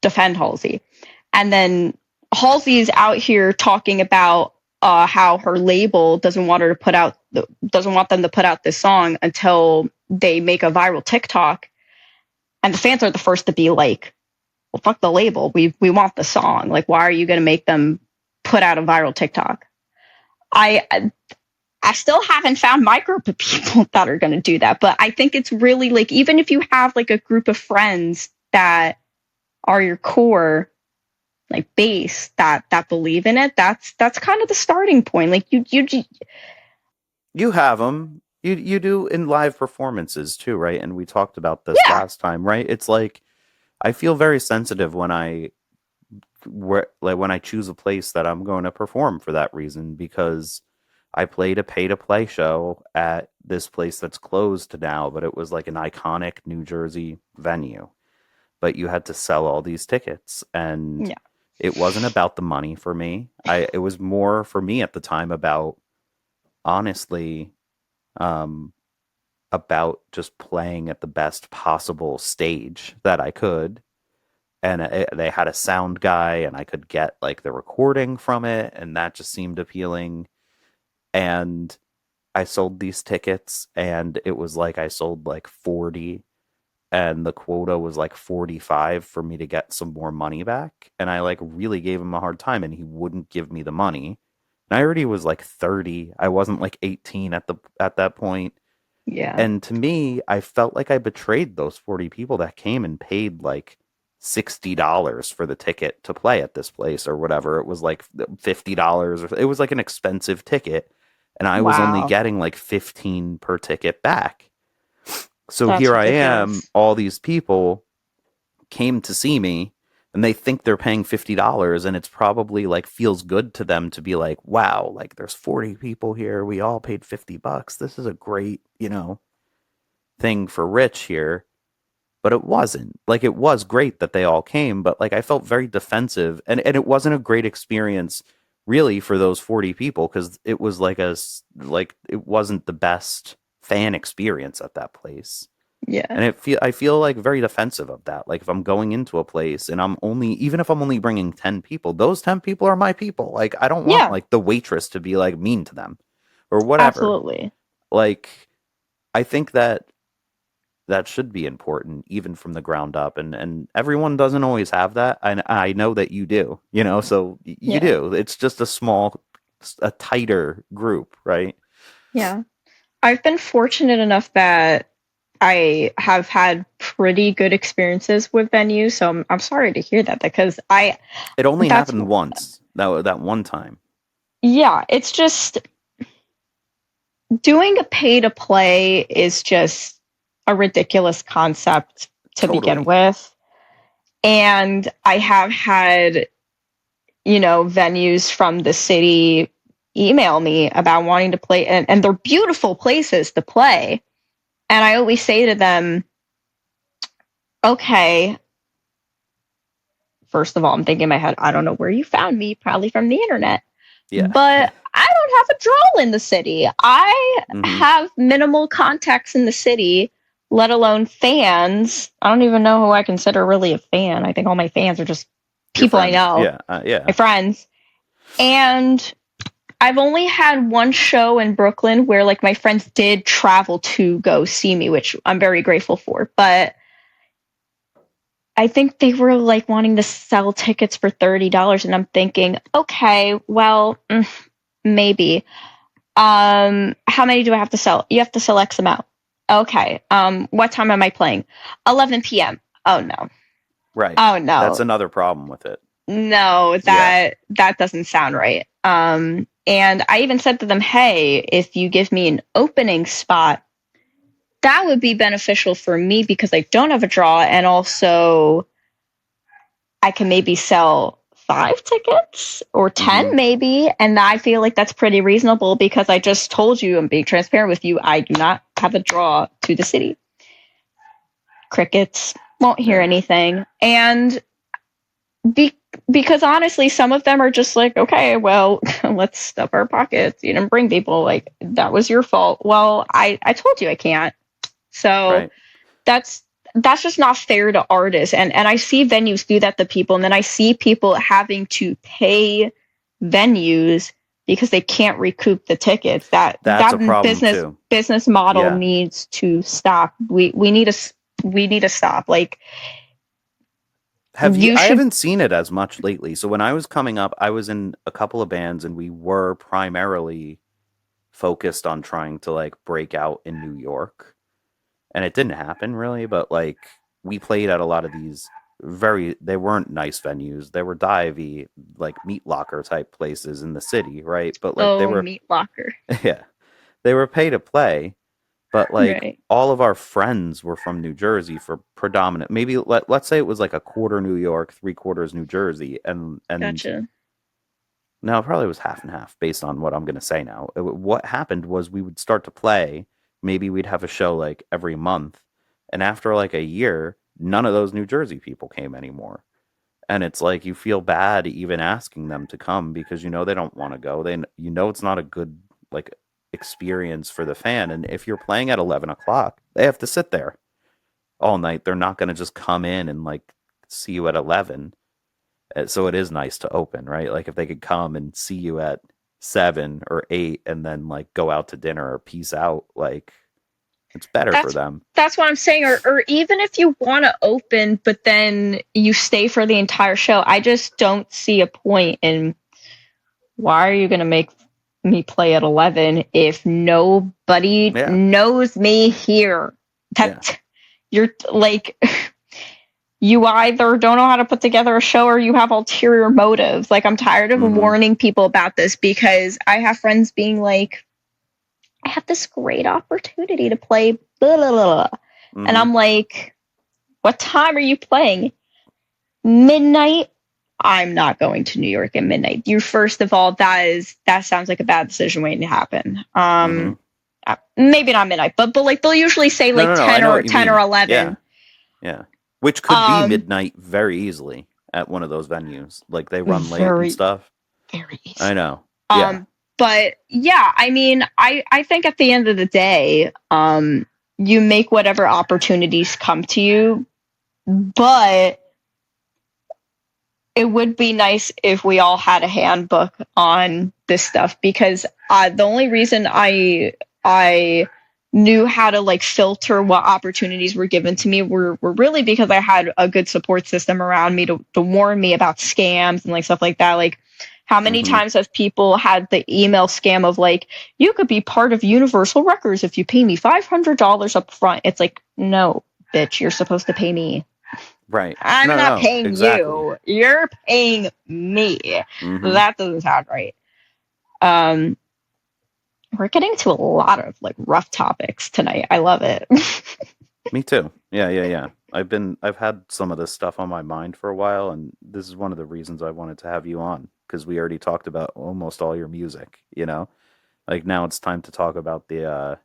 defend Halsey. And then Halsey's out here talking about how her label doesn't want them to put out this song until they make a viral TikTok. And the fans are the first to be like, well, fuck the label. We want the song. Like, why are you going to make them put out a viral TikTok? I still haven't found my group of people that are going to do that. But I think it's really like, even if you have like a group of friends that are your core like base that believe in it, that's kind of the starting point. Like you have them. You do in live performances too, right? And we talked about this last time, right? It's like, I feel very sensitive when I choose a place that I'm going to perform for that reason, because I played a pay-to-play show at this place that's closed now, but it was like an iconic New Jersey venue. But you had to sell all these tickets, and it wasn't about the money for me. It was more for me at the time about, honestly, about just playing at the best possible stage that I could. And they had a sound guy, and I could get like the recording from it, and that just seemed appealing. And I sold these tickets, and it was like I sold like 40, and the quota was like 45 for me to get some more money back. And I like really gave him a hard time, and he wouldn't give me the money. And I already was like 30. I wasn't like 18 at that point. Yeah. And to me, I felt like I betrayed those 40 people that came and paid like $60 for the ticket to play at this place or whatever. It was like $50. It was like an expensive ticket. And I was only getting like 15 per ticket back. So that's here ridiculous. I am, all these people came to see me, and they think they're paying $50, and it's probably like feels good to them to be like, wow, like there's 40 people here. We all paid $50. This is a great, thing for Rich here. But it wasn't. Like, it was great that they all came, but like I felt very defensive, and it wasn't a great experience really for those 40 people, because it was like it wasn't the best fan experience at that place. Yeah. And I feel like very defensive of that. Like, if I'm going into a place and even if I'm only bringing 10 people, those 10 people are my people. Like, I don't want like the waitress to be like mean to them or whatever. Absolutely. Like, I think that should be important, even from the ground up, and everyone doesn't always have that. I know that you do, so you do. It's just a tighter group, right? Yeah. I've been fortunate enough that I have had pretty good experiences with venues, so I'm sorry to hear that because It only that's happened once. That one time. yeah, it's just doing a pay to play is just a ridiculous concept to begin Totally. with. And I have had, venues from the city email me about wanting to play, and they're beautiful places to play. And I always say to them, okay, first of all, I'm thinking in my head, I don't know where you found me, probably from the internet. Yeah. But I don't have a draw in the city. I Mm-hmm. have minimal contacts in the city, let alone fans. I don't even know who I consider really a fan. I think all my fans are just Your people I friends. know, Yeah. Yeah. my friends. And I've only had one show in Brooklyn where like my friends did travel to go see me, which I'm very grateful for. But I think they were like wanting to sell tickets for $30, and I'm thinking, okay, well, maybe. How many do I have to sell? You have to sell X amount. Okay. What time am I playing? 11 p.m. Oh no. Right. Oh no. That's another problem with it. No, Yeah. that doesn't sound right. And I even said to them, hey, if you give me an opening spot, that would be beneficial for me because I don't have a draw, and also I can maybe sell 5 tickets or 10 Mm-hmm. maybe, and I feel like that's pretty reasonable because I just told you, I'm being transparent with you, I do not have a draw to the city. Crickets, won't hear Yeah. anything. And because honestly, some of them are just like, okay, well, let's stuff our pockets. You didn't bring people. Like, that was your fault. Well, I told you I can't. So Right. that's just not fair to artists. And I see venues do that to people, and then I see people having to pay venues because they can't recoup the tickets. That's a That problem too. business model Yeah. needs to stop. We need to stop. Like, Have you? you I should. haven't seen it as much lately. So when I was coming up, I was in a couple of bands, and we were primarily focused on trying to like break out in New York, and it didn't happen really. But like we played at a lot of these they weren't nice venues. They were divey, like meat locker type places in the city, right? But like they Oh, were, meat locker. yeah, they were pay to play. But like Right. all of our friends were from New Jersey for predominant. Maybe let's say it was like a quarter New York, 3/4 New Jersey, and Gotcha. no, it probably was half and half based on what I'm going to say now. What happened was we would start to play. Maybe we'd have a show like every month. And after like a year, none of those New Jersey people came anymore. And it's like you feel bad even asking them to come because they don't want to go. It's not a good like experience for the fan. And if you're playing at 11 o'clock, they have to sit there all night. They're not going to just come in and like see you at 11. So it is nice to open, right? Like if they could come and see you at 7 or 8 and then like go out to dinner or peace out, like it's better for That's them. that's what I'm saying. Or even if you want to open, but then you stay for the entire show, I just don't see a point in why are you going to make me play at 11 if nobody Yeah. knows me here? Yeah. You're like, you either don't know how to put together a show or you have ulterior motives. Like, I'm tired of Mm-hmm. warning people about this because I have friends being like, I have this great opportunity to play blah, blah, blah. And Mm-hmm. I'm like, what time are you playing? Midnight? I'm not going to New York at midnight. You first of all, that sounds like a bad decision waiting to happen. Mm-hmm. Maybe not midnight, but like they'll usually say like No. I 10 know or what you 10 or mean. 11. Yeah. Which could be Um, midnight very easily at one of those venues. Like they run late and very, stuff. very easy. I know. Yeah. But yeah, I mean, I think at the end of the day, you make whatever opportunities come to you, but it would be nice if we all had a handbook on this stuff because the only reason I knew how to like filter what opportunities were given to me were really because I had a good support system around me to warn me about scams and like stuff like that. Like How many Mm-hmm. times have people had the email scam of like, you could be part of Universal Records if you pay me $500 up front? It's like, no, bitch, you're supposed to pay me. Right. I'm No, not no, paying exactly. you. You're paying me. Mm-hmm. That doesn't sound right. Um, we're getting to a lot of like rough topics tonight. I love it. Me too. Yeah, yeah, yeah. I've had some of this stuff on my mind for a while, and this is one of the reasons I wanted to have you on because we already talked about almost all your music, you know? Like now it's time to talk about the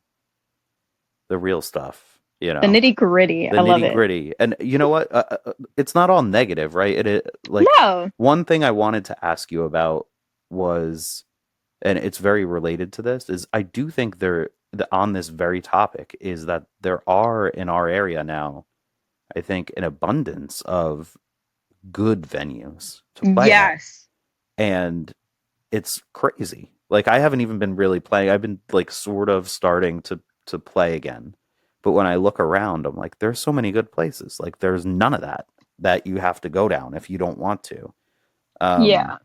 real stuff, you The know? nitty gritty. The I love nitty it. gritty. And you know what? It's not all negative, right? Like No. one thing I wanted to ask you about was, and it's very related to this, is I do think on this very topic is that there are in our area now, I think, an abundance of good venues to play at. Yes. And it's crazy. Like I haven't even been really playing. I've been like sort of starting to play again. But when I look around, I'm like, there's so many good places. Like there's none of that you have to go down if you don't want to. Um, Yeah.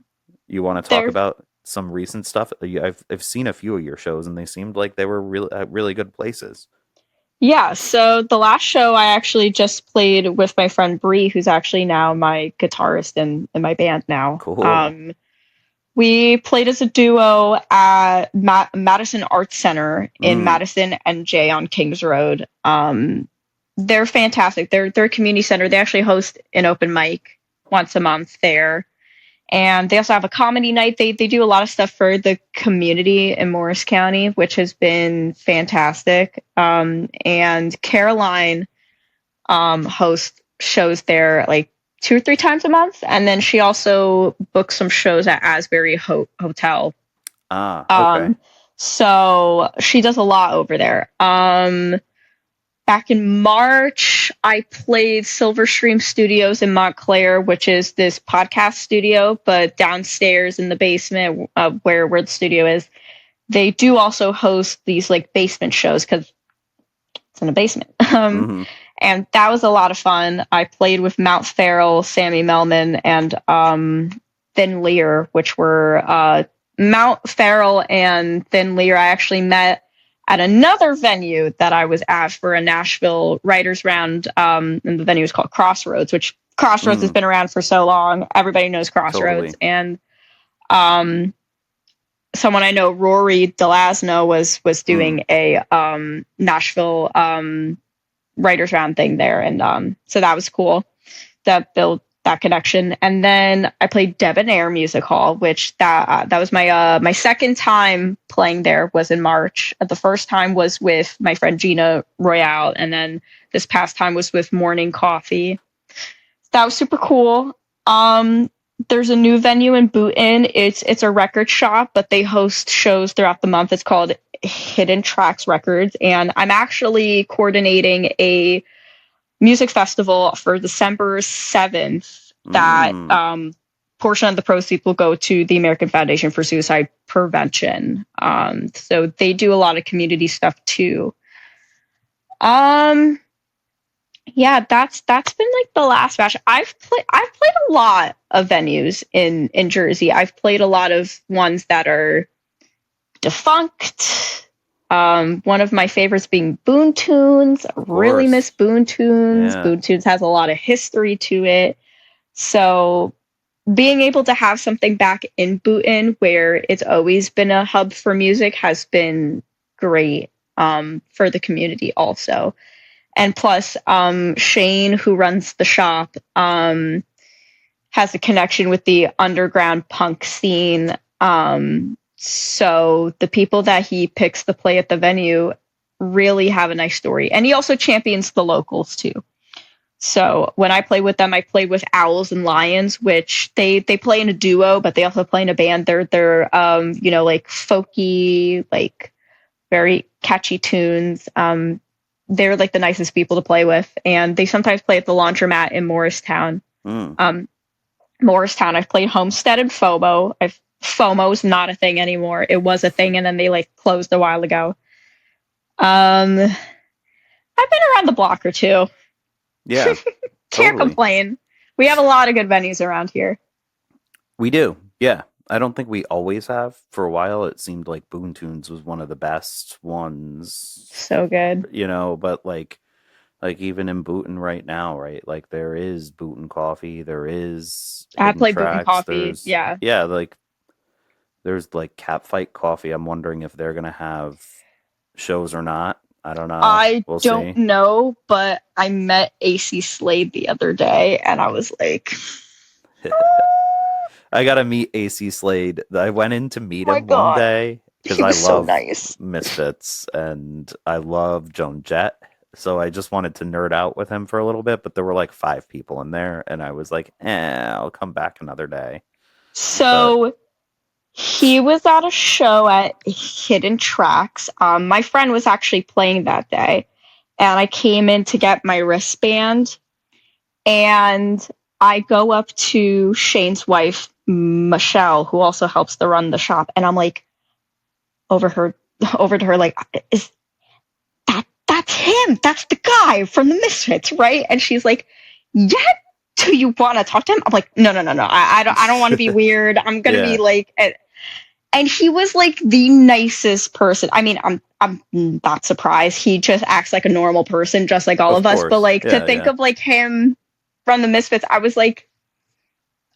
you want to talk There's about some recent stuff? I've seen a few of your shows, and they seemed like they were really good places. Yeah, so the last show I actually just played with my friend Bree, who's actually now my guitarist in my band now. Cool. We played as a duo at Madison Arts Center in Mm, Madison, NJ on Kings Road. They're fantastic. They're a community center. They actually host an open mic once a month there. And they also have a comedy night. They do a lot of stuff for the community in Morris County, which has been fantastic. And Caroline hosts shows there like 2 or 3 times a month, and then she also books some shows at Asbury Hotel. okay. Um, so she does a lot over there. Back in March, I played Silverstream Studios in Montclair, which is this podcast studio, but downstairs in the basement where the studio is. They do also host these like basement shows because it's in a basement. Mm-hmm. And that was a lot of fun. I played with Mount Farrell, Sammy Melman, and Thin Lear, which were Mount Farrell and Thin Lear. I actually met at another venue that I was at for a Nashville Writers Round, and the venue is called Crossroads, which Crossroads has Mm, been around for so long. Everybody knows Crossroads. totally. And someone I know, Rory Delasno, was Mm, doing a Nashville writers round thing there, and so that was cool. That built that connection. And then I played Debonair Music Hall, which that was my second time playing there. Was in March. The first time was with my friend Gina Royale, and then this past time was with Morning Coffee. That was super cool. There's a new venue in Boonton. It's a record shop, but they host shows throughout the month. It's called Hidden Tracks Records, and I'm actually coordinating a music festival for December 7th. That mm. portion of the proceeds will go to the American Foundation for Suicide Prevention. So they do a lot of community stuff too. Yeah, that's been like the last batch. I've played a lot of venues in Jersey. I've played a lot of ones that are defunct. One of my favorites being Boon Tunes. I Of really miss course. Boon Tunes. Yeah. Boon Tunes has a lot of history to it. So being able to have something back in Boonton where it's always been a hub for music has been great for the community also. And plus, Shane, who runs the shop, has a connection with the underground punk scene. So the people that he picks to play at the venue really have a nice story. And he also champions the locals too. So when I play with them, I play with Owls and Lions, which they play in a duo, but they also play in a band. They're like folky, like very catchy tunes. They're like the nicest people to play with, and they sometimes play at the laundromat in Morristown. Mm. Morristown, I've played Homestead and FOMO. FOMO's not a thing anymore. It was a thing, and then they like closed a while ago. I've been around the block or two. Yeah, Can't totally. complain. We have a lot of good venues around here. We do. Yeah. I don't think we always have. For a while, it seemed like Boon Tunes was one of the best ones, So good. but like even in Bootin right now, right? Like there is Bootin Coffee, there is I Hidden play Boot and Tracks, Coffee. Yeah. like there's like Catfight Coffee. I'm wondering if they're gonna have shows or not. I don't know. I We'll don't see. know, but I met AC Slade the other day and I was like, I gotta meet AC Slade. I went in to meet oh my him one God, day because he I was so love nice. Misfits and I love Joan Jett. So I just wanted to nerd out with him for a little bit, but there were like 5 people in there, and I was like, I'll come back another day. But So he was at a show at Hidden Tracks. My friend was actually playing that day, and I came in to get my wristband, and I go up to Shane's wife, Michelle, who also helps to run the shop, and I'm like, over her, over to her, like, is that's him? That's the guy from the Misfits, right? And she's like, yeah. Do you want to talk to him? I'm like, no, no, no, no. I don't want to be weird. I'm gonna be yeah, like, and he was like the nicest person. I mean, I'm not surprised. He just acts like a normal person, just like all of of us. But course. like to Yeah, think yeah. of like him from the Misfits, I was like,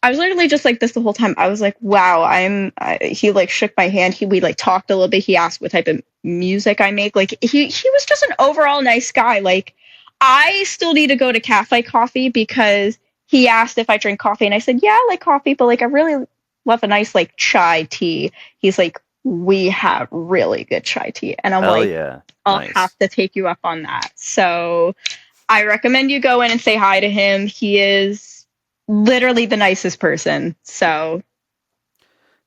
I was literally just like this the whole time. I was like, wow, he like shook my hand. We like talked a little bit. He asked what type of music I make. Like he was just an overall nice guy. Like I still need to go to Cafe Coffee because he asked if I drink coffee and I said, yeah, I like coffee, but like I really love a nice like chai tea. He's like, we have really good chai tea. And I'm Hell like, yeah. I'll Nice. have to take you up on that. So I recommend you go in and say hi to him. He is literally the nicest person. So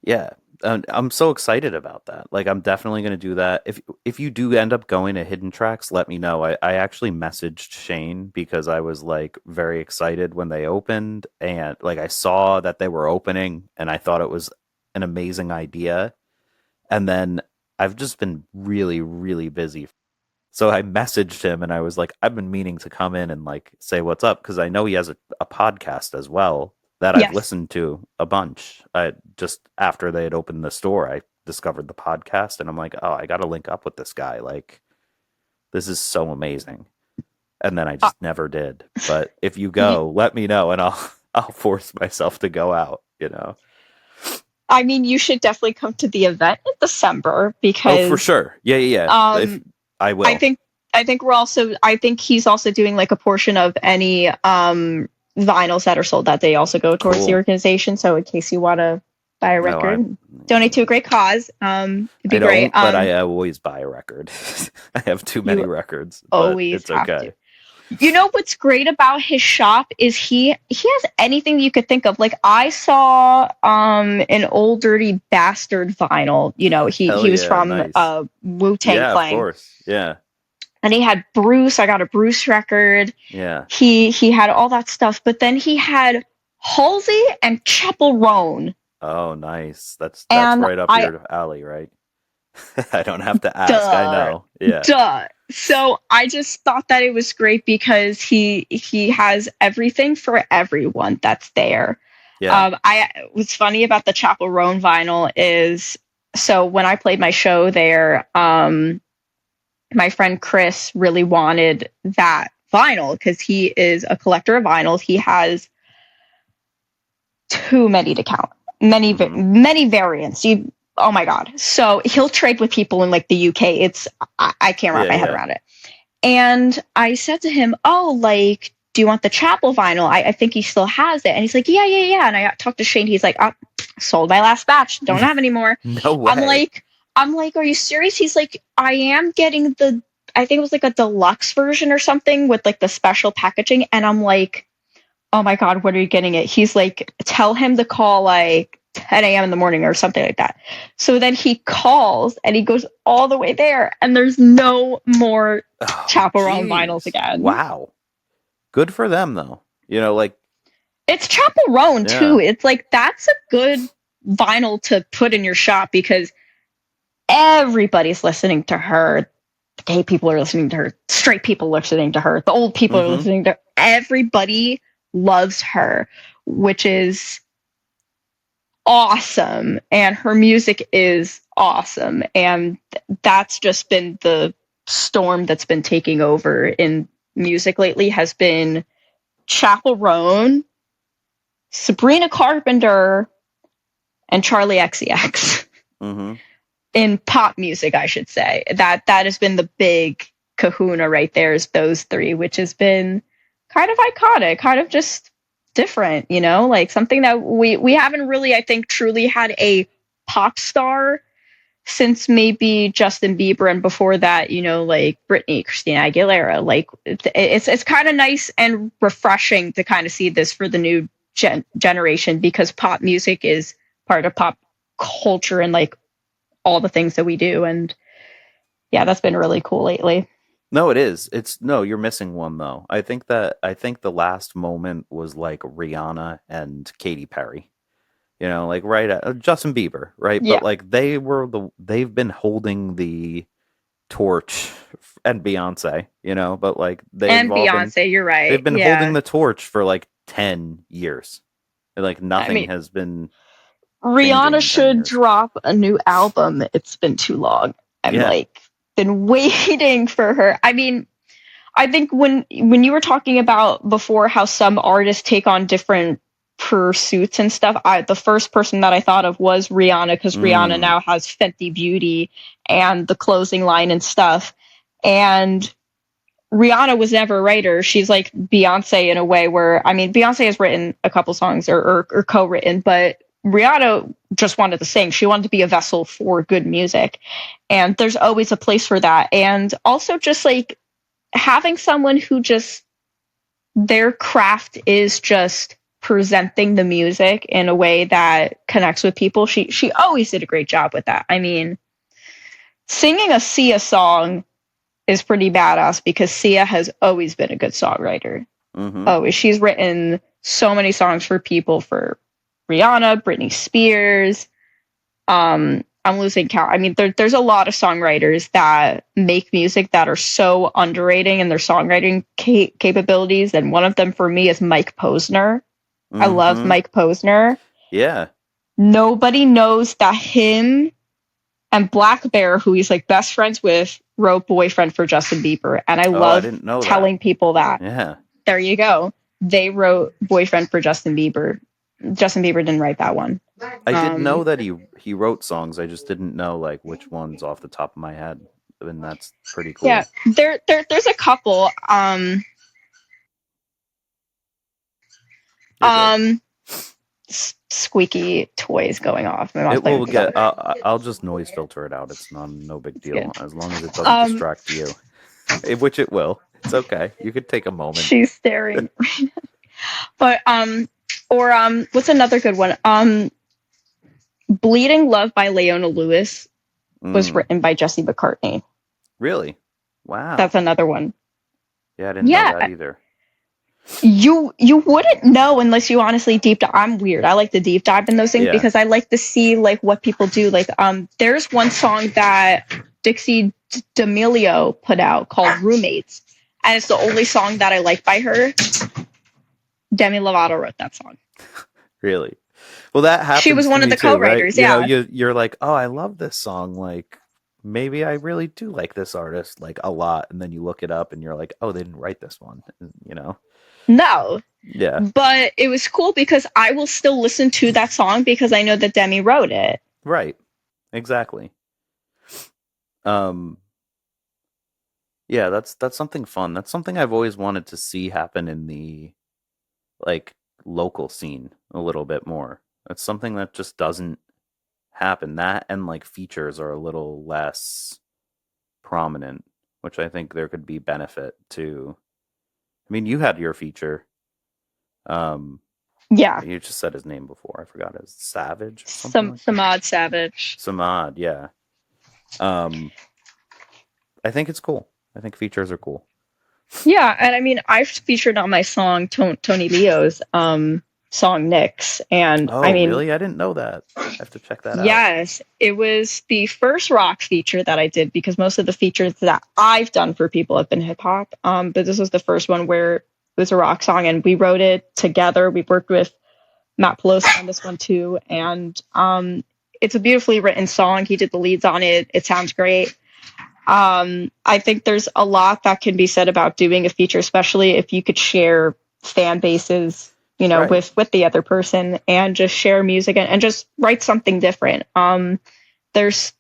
Yeah. I'm so excited about that. Like I'm definitely going to do that. If you do end up going to Hidden Tracks, let me know. I actually messaged Shane because I was like very excited when they opened and like I saw that they were opening and I thought it was an amazing idea. And then I've just been really, really busy. So I messaged him and I was like, I've been meaning to come in and like say what's up because I know he has a podcast as well that I've yes. listened to a bunch. I just after they had opened the store, I discovered the podcast and I'm like, oh, I got to link up with this guy. Like, this is so amazing. And then I Uh, just never did. But if you you, go, let me know and I'll force myself to go out. I mean, you should definitely come to the event in December Oh, for because sure. Yeah, yeah, yeah. If um, I I will. think I think he's also doing like a portion of any vinyls that are sold that they also go towards the Cool. organization. So in case you want to buy a No, record, donate to a great cause, it'd I be great. don't, but I always buy a record. I have too many You records, but always it's have to. okay. You know what's great about his shop is he has anything you could think of. Like I saw an old dirty bastard vinyl. You know, Hell he was yeah, from nice. Wu-Tang Yeah, of Clan. course. Yeah, And he had Bruce. I got a Bruce record. yeah. He had all that stuff, but then he had Halsey and Chapel Roan. Oh, nice. That's And right up I your alley, right? I don't have to ask. I duh know. Yeah, duh. So I just thought that it was great because he has everything for everyone that's there. yeah. I what's funny about the Chapel Roan vinyl is so when I played my show there, my friend Chris really wanted that vinyl because he is a collector of vinyls. He has too many to count. Hmm. Many variants. You oh my god. So he'll trade with people in like the UK. I can't wrap Yeah, my head yeah. around it. And I said to him, "Oh, like, do you want the Chapel vinyl? I think he still has it." And he's like, "Yeah, yeah, yeah." And I talked to Shane. He's like, "Oh, sold my last batch. Don't have any more." No I'm way. like, I'm like, "Are you serious?" He's like, "I am getting the, I think it was like a deluxe version or something with like the special packaging." And I'm like, "Oh my god, what are you getting it?" He's like, "Tell him to call like 10 a.m. in the morning or something like that." So then he calls and he goes all the way there, and there's no more Oh, Chaperone vinyls jeez. again. Wow. Good for them, though. Like, It's Chaperone yeah. too. It's like that's a good vinyl to put in your shop because everybody's listening to her. The gay people are listening to her. Straight people are listening to her. The old people are Hmm. listening to her. Everybody loves her, which is awesome, and her music is awesome, and that's just been the storm that's been taking over in music lately, has been Chappell Roan, Sabrina Carpenter, and Charlie XCX. Mm-hmm. In pop music, I should say. That has been the big kahuna right there, is those three, which has been kind of iconic, kind of just different, you know, like something that we haven't really, I think, truly had a pop star since maybe Justin Bieber, and before that, you know, like Britney, Christina Aguilera. Like it's kind of nice and refreshing to kind of see this for the new generation, because pop music is part of pop culture and like all the things that we do. And yeah, that's been really cool lately. No, it is. It's no, you're missing one though. I think the last moment was like Rihanna and Katy Perry. You know, like right at Justin Bieber, right? Yeah. But like they've been holding the torch, and Beyonce, you know, but like And Beyonce, you're right. They've been holding the torch for like 10 years. Like nothing has been. Rihanna should drop a new album. It's been too long. I'm like been waiting for her. I mean, I think when you were talking about before how some artists take on different pursuits and stuff, the first person that I thought of was Rihanna, because Rihanna now has Fenty Beauty and the closing line and stuff. And Rihanna was never a writer. She's like Beyonce in a way where, I mean, Beyonce has written a couple songs or co-written, but Rihanna just wanted to sing. She wanted to be a vessel for good music. And there's always a place for that. And also just like having someone who just, their craft is just presenting the music in a way that connects with people. She always did a great job with that. I mean, singing a Sia song is pretty badass, because Sia has always been a good songwriter. Mm-hmm. Always. She's written so many songs for people, for Rihanna, Britney Spears. I'm losing count. I mean, there's a lot of songwriters that make music that are so underrating in their songwriting capabilities. And one of them for me is Mike Posner. I love Mike Posner. Yeah. Nobody knows that him and Black Bear, who he's like best friends with, wrote Boyfriend for Justin Bieber. And I love telling people that. Yeah. There you go. They wrote Boyfriend for Justin Bieber. Justin Bieber didn't write that one. I didn't know that he wrote songs. I just didn't know like which ones off the top of my head. And that's pretty cool. Yeah, there's a couple. Squeaky toys going off. It will get. I'll just noise filter it out. It's no big deal as long as it doesn't distract you, which it will. It's okay. You could take a moment. She's staring. But what's another good one? Bleeding Love by Leona Lewis was written by Jesse McCartney. Really? Wow. That's another one. Yeah, I didn't know that either. You wouldn't know unless you honestly deep dive. I'm weird. I like to deep dive in those things because I like to see like what people do. Like there's one song that Dixie D'Amelio put out called Roommates, and it's the only song that I like by her. Demi Lovato wrote that song. Really? Well, that happens. She was one of the co-writers. Right? Yeah, you know, you're like, oh, I love this song. Like, maybe I really do like this artist like a lot, and then you look it up, and you're like, oh, they didn't write this one. You know? No. Yeah. But it was cool because I will still listen to that song because I know that Demi wrote it. Right. Exactly. Yeah, that's something fun. That's something I've always wanted to see happen in the like local scene a little bit more. That's something that just doesn't happen. That and like features are a little less prominent, which I think there could be benefit to. I mean, you had your feature. Yeah. You just said his name before. I forgot. It's Savage. Samad Savage. Samad, yeah. I think it's cool. I think features are cool. Yeah, and I mean, I've featured on my song Tony Leo's song Nyx, and I mean, really, I didn't know that. I have to check that out. Yes, it was the first rock feature that I did because most of the features that I've done for people have been hip hop. But this was the first one where it was a rock song, and we wrote it together. We worked with Matt Pelosi on this one too, and it's a beautifully written song. He did the leads on it. It sounds great. I think there's a lot that can be said about doing a feature, especially if you could share fan bases, Right. with the other person and just share music and just write something different. There's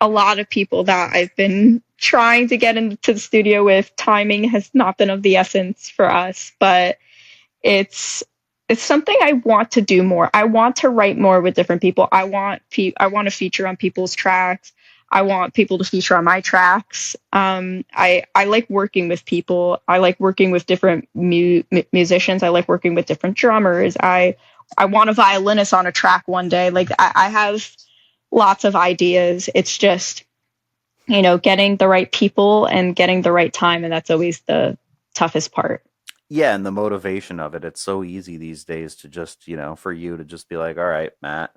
a lot of people that I've been trying to get into the studio with. Timing has not been of the essence for us, but it's something I want to do more. I want to write more with different people. I want to feature on people's tracks. I want people to feature on my tracks. I like working with people. I like working with different musicians. I like working with different drummers. I want a violinist on a track one day. Like I have lots of ideas. It's just, getting the right people and getting the right time, and that's always the toughest part. Yeah, and the motivation of it. It's so easy these days to just, for you to just be like, all right, Matt,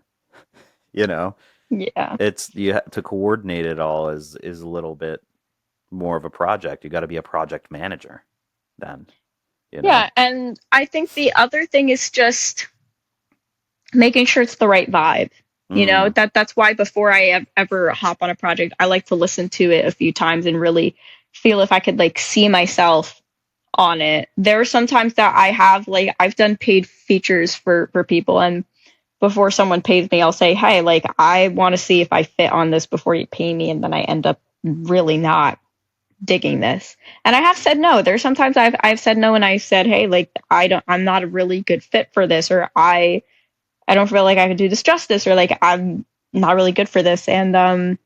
you know, Yeah. it's to coordinate it all is a little bit more of a project. You got to be a project manager then, you know. Yeah, and I think the other thing is just making sure it's the right vibe. Mm, That's why before I ever hop on a project, I like to listen to it a few times and really feel if I could like see myself on it. There are some times that I have like I've done paid features for people, and before someone pays me, I'll say, "Hey, like I want to see if I fit on this before you pay me," and then I end up really not digging this. And I have said no. There's sometimes I've said no and I said, "Hey, like I'm not a really good fit for this, or I don't feel like I can do this justice, or like I'm not really good for this." And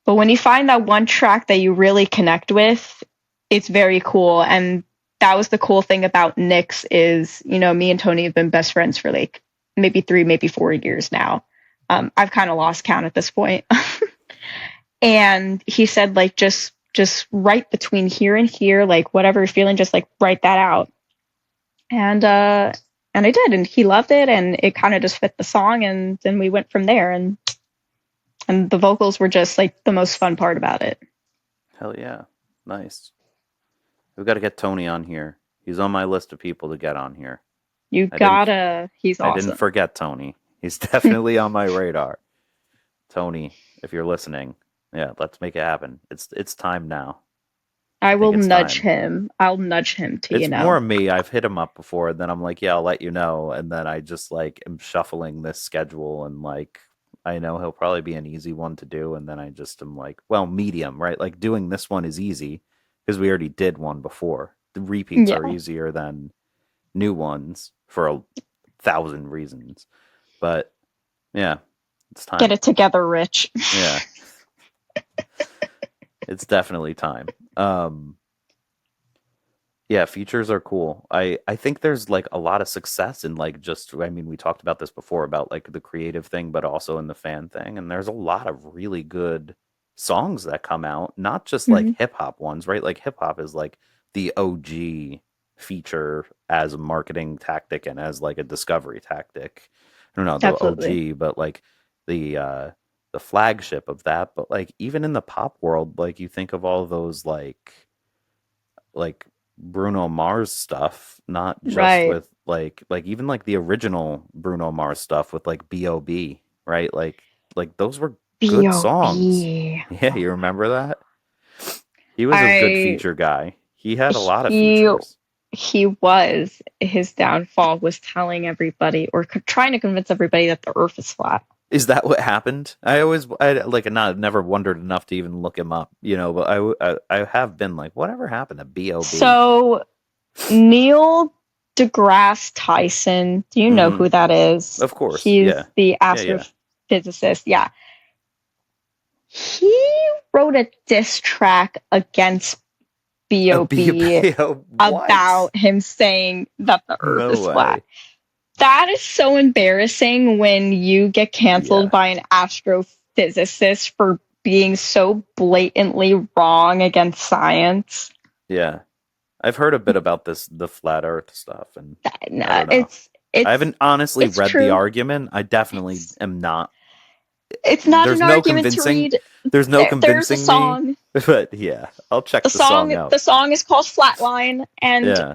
but when you find that one track that you really connect with, it's very cool. And that was the cool thing about Nyx is, me and Tony have been best friends for like maybe 3, maybe 4 years now. I've kind of lost count at this point. And he said, like, just write between here and here, like whatever you're feeling, just like write that out. And I did, and he loved it, and it kind of just fit the song, and then we went from there, and the vocals were just like the most fun part about it. hell yeah, nice. We've got to get Tony on here. He's on my list of people to get on here. You I didn't gotta, he's I didn't awesome. forget Tony. He's definitely on my radar. Tony, if you're listening, yeah, let's make it happen. It's time now. I I think will it's nudge time. him. I'll nudge him to, It's more me. I've hit him up before, and then I'm like, yeah, I'll let you know. And then I just like am shuffling this schedule, and like I know he'll probably be an easy one to do, and then I just am like, well, medium, right? Like doing this one is easy because we already did one before. The repeats are Yeah, easier than new ones for 1,000 reasons. But yeah, it's get time. it together, Rich. Yeah, it's definitely time. Yeah, features are cool. I think there's like a lot of success in like just I mean we talked about this before about like the creative thing but also in the fan thing, and there's a lot of really good songs that come out, not just like Hmm. hip hop ones, right? Like hip hop is like the OG feature as a marketing tactic and as like a discovery tactic. I don't know the Absolutely. OG, but like the flagship of that, but like even in the pop world, like you think of all those like Bruno Mars stuff, not just Right. with like even like the original Bruno Mars stuff with like B.O.B., right? Like those were good songs. B.O.B. Yeah, you remember that? He was a good I feature guy. He had a lot of he features. he was his downfall was telling everybody or trying to convince everybody that the Earth is flat. Is that what happened? I like not never wondered enough to even look him up, but I have been like, whatever happened to B.O.B.? So Neil deGrasse Tyson, do you know Mm-hmm. who that is? Of course. He's Yeah. the Yeah, yeah. astrophysicist. Yeah. He wrote a diss track against A B.O.B. B.O.B. What? about him saying that the Earth No is flat. way. That is so embarrassing when you get canceled Yeah. by an astrophysicist for being so blatantly wrong against science. Yeah. I've heard a bit about the flat earth stuff, and I No, don't know. I it's haven't honestly it's read the true. argument. I definitely It's am not. it's not There's an no argument to convincing read. there's no There's a convincing me, song. but yeah, I'll The check the song song out. the song is called Flatline, and Yeah.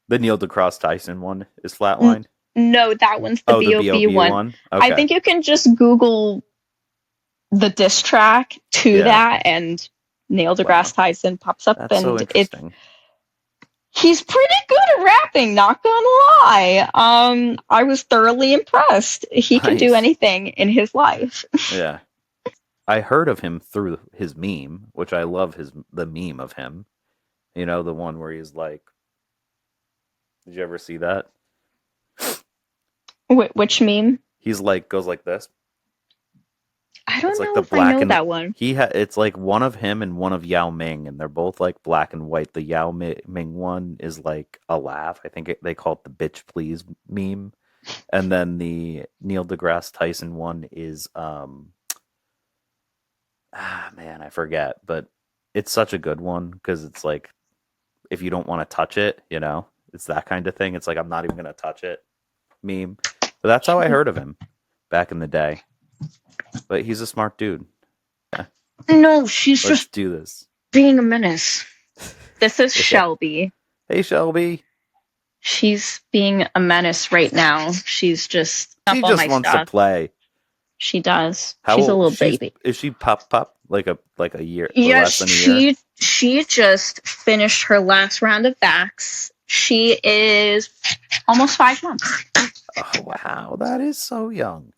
The Neil deGrasse Tyson one is Flatline. No, that one's the Oh, the B.O.B. B.O.B. one. one? I Okay. think you can just Google the diss track to Yeah. that, and Neil deGrasse Wow. Tyson pops up, That's so and it's interesting. he's pretty good at rapping, not gonna lie. I was thoroughly impressed. He can do Nice. anything in his life. Yeah. I heard of him through his meme, which I love the meme of him. You know, the one where he's like, did you ever see that? Which meme? He's like goes like this. I It's don't like know the if I black know and that one. it's like one of him and one of Yao Ming, and they're both like black and white. The Yao Ming one is like a laugh. I think they call it the "bitch please" meme, and then the Neil deGrasse Tyson one is man, I forget, but it's such a good one because it's like if you don't want to touch it, you know, it's that kind of thing. It's like I'm not even gonna touch it meme. But that's how I heard of him back in the day. But he's a smart dude. Yeah. No, she's Let's just do this. being a menace. This is Shelby. Hey, Shelby. She's being a menace right now. She's just up She all just my wants stuff. to play. She does. How She's a old? little baby. Is she pop like a year? Yes, Less than a year. she just finished her last round of vax. She is almost 5 months. Oh wow, that is so young.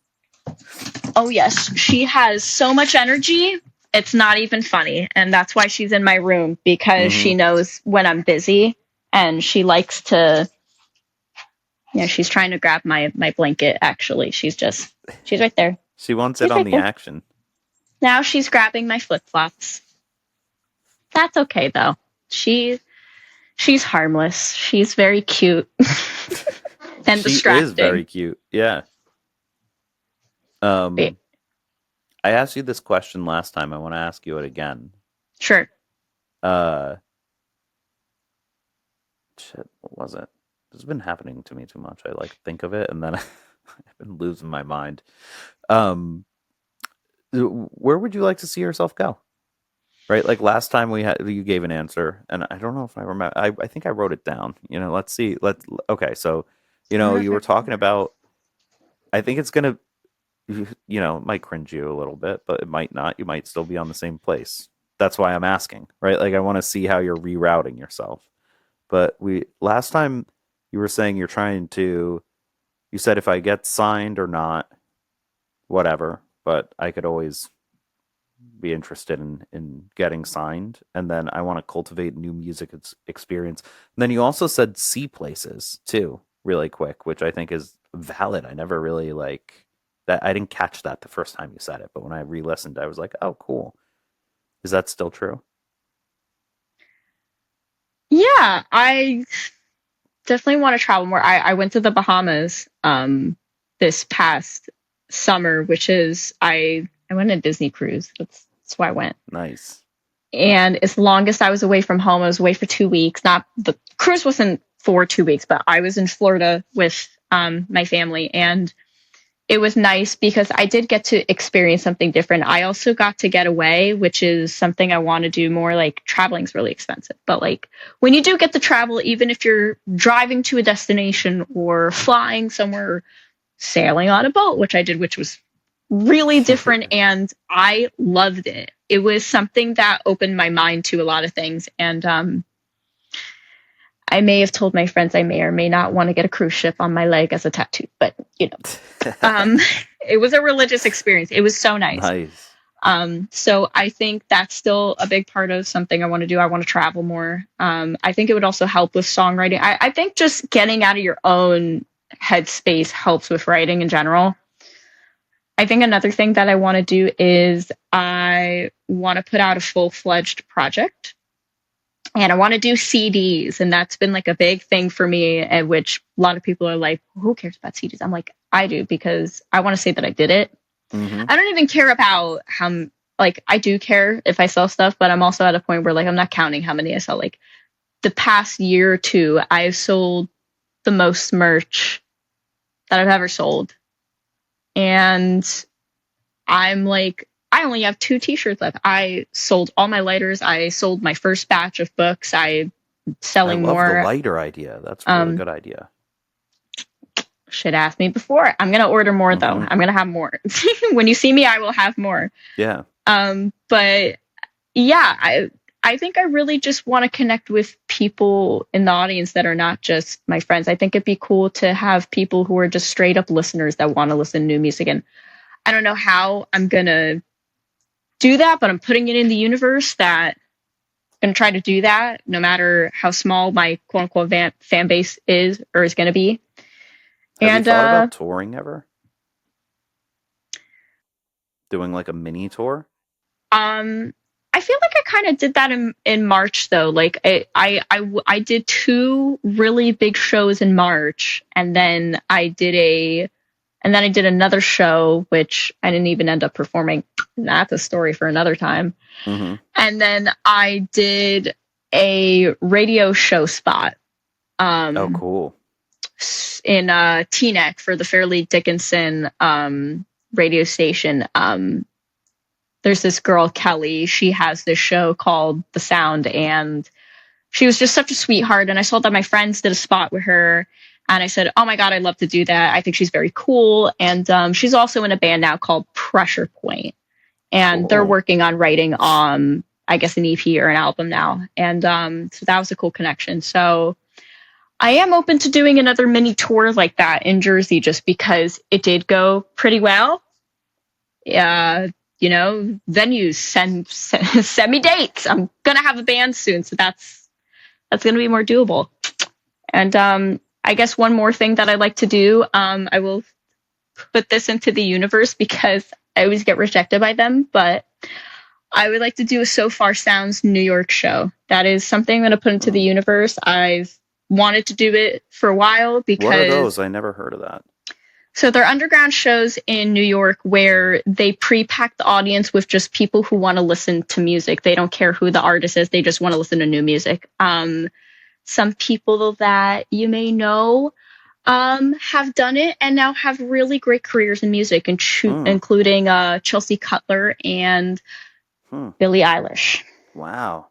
Oh yes, she has so much energy. It's not even funny, and that's why she's in my room, because she knows when I'm busy, and she likes to. Yeah, she's trying to grab my blanket. Actually, she's right there. She wants it on the action. Now she's grabbing my flip flops. That's okay though. She's harmless. She's very cute and distracting. She is very cute. Yeah. I asked you this question last time. I want to ask you it again. Sure. Shit, what was it? This has been happening to me too much. I like think of it and then I've been losing my mind. Where would you like to see yourself go? Right, like last time you gave an answer, and I don't know if I remember. I think I wrote it down. You know, let's see. Okay, so you know you were talking about. I think it's gonna, you know, it might cringe you a little bit, but it might not. You might still be on the same place. That's why I'm asking, right? Like I want to see how you're rerouting yourself. But last time you were saying you're trying to. You said if I get signed or not, whatever. But I could always be interested in getting signed, and then I want to cultivate new music experience. And then you also said see places too, really quick, which I think is valid. I never really like that. I didn't catch that the first time you said it, but when I re-listened, I was like, oh, cool. Is that still true? Yeah, I definitely want to travel more. I went to the Bahamas this past summer, which is I went on a Disney cruise. That's why I went. Nice. And as longest I was away from home, I was away for 2 weeks. Not the cruise wasn't for 2 weeks, but I was in Florida with my family, and it was nice because I did get to experience something different. I also got to get away, which is something I want to do more. Like traveling's really expensive, but like when you do get to travel, even if you're driving to a destination or flying somewhere, or sailing on a boat, which I did, which was really different, and I loved it. It was something that opened my mind to a lot of things, and I may have told my friends I may or may not want to get a cruise ship on my leg as a tattoo, but you know, it was a religious experience. It was so nice. Nice. So I think that's still a big part of something I want to do. I want to travel more. I think it would also help with songwriting. I think just getting out of your own headspace helps with writing in general. I think another thing that I want to do is I want to put out a full-fledged project. And I want to do CDs, and that's been like a big thing for me, at which a lot of people are like, who cares about CDs? I'm like, I do, because I want to say that I did it. I don't even care about how, like, I do care if I sell stuff, but I'm also at a point where like I'm not counting how many I sell. Like the past year or two, I've sold the most merch that I've ever sold. And I'm like, I only have 2 t-shirts left. I sold all my lighters. I sold my first batch of books. I'm selling more. I love the lighter idea. That's a really good idea. Should ask me before. I'm gonna order more though. Mm-hmm. I'm gonna have more. When you see me, I will have more. Yeah. But yeah, I think I really just want to connect with people in the audience that are not just my friends. I think it'd be cool to have people who are just straight up listeners that want to listen to new music. And I don't know how I'm gonna do that, but I'm putting it in the universe that I'm gonna try to do that, no matter how small my quote unquote fan base is or is gonna be. Have you thought about touring ever? Doing like a mini tour? I feel like I kind of did that in March though. Like I did 2 really big shows in March, and then I did another show which I didn't even end up performing. That's a story for another time. Mm-hmm. And then I did a radio show spot. Oh, cool. In Teaneck for the Fairleigh Dickinson radio station. There's this girl, Kelly. She has this show called The Sound, and she was just such a sweetheart. And I saw that my friends did a spot with her, and I said, oh my God, I'd love to do that. I think she's very cool. And she's also in a band now called Pressure Point, and Cool. they're working on writing I guess an EP or an album now. And so that was a cool connection. So I am open to doing another mini tour like that in Jersey, just because it did go pretty well. You know, venues send me dates. I'm gonna have a band soon, so that's gonna be more doable. And I guess one more thing that I like to do, I will put this into the universe because I always get rejected by them, but I would like to do a So Far Sounds New York show. That is something I'm gonna put into the universe. I've wanted to do it for a while because... What are those? I never heard of that. So they're underground shows in New York where they pre-pack the audience with just people who want to listen to music. They don't care who the artist is. They just want to listen to new music. Some people that you may know have done it and now have really great careers in music, including Chelsea Cutler and Billie Eilish. Wow.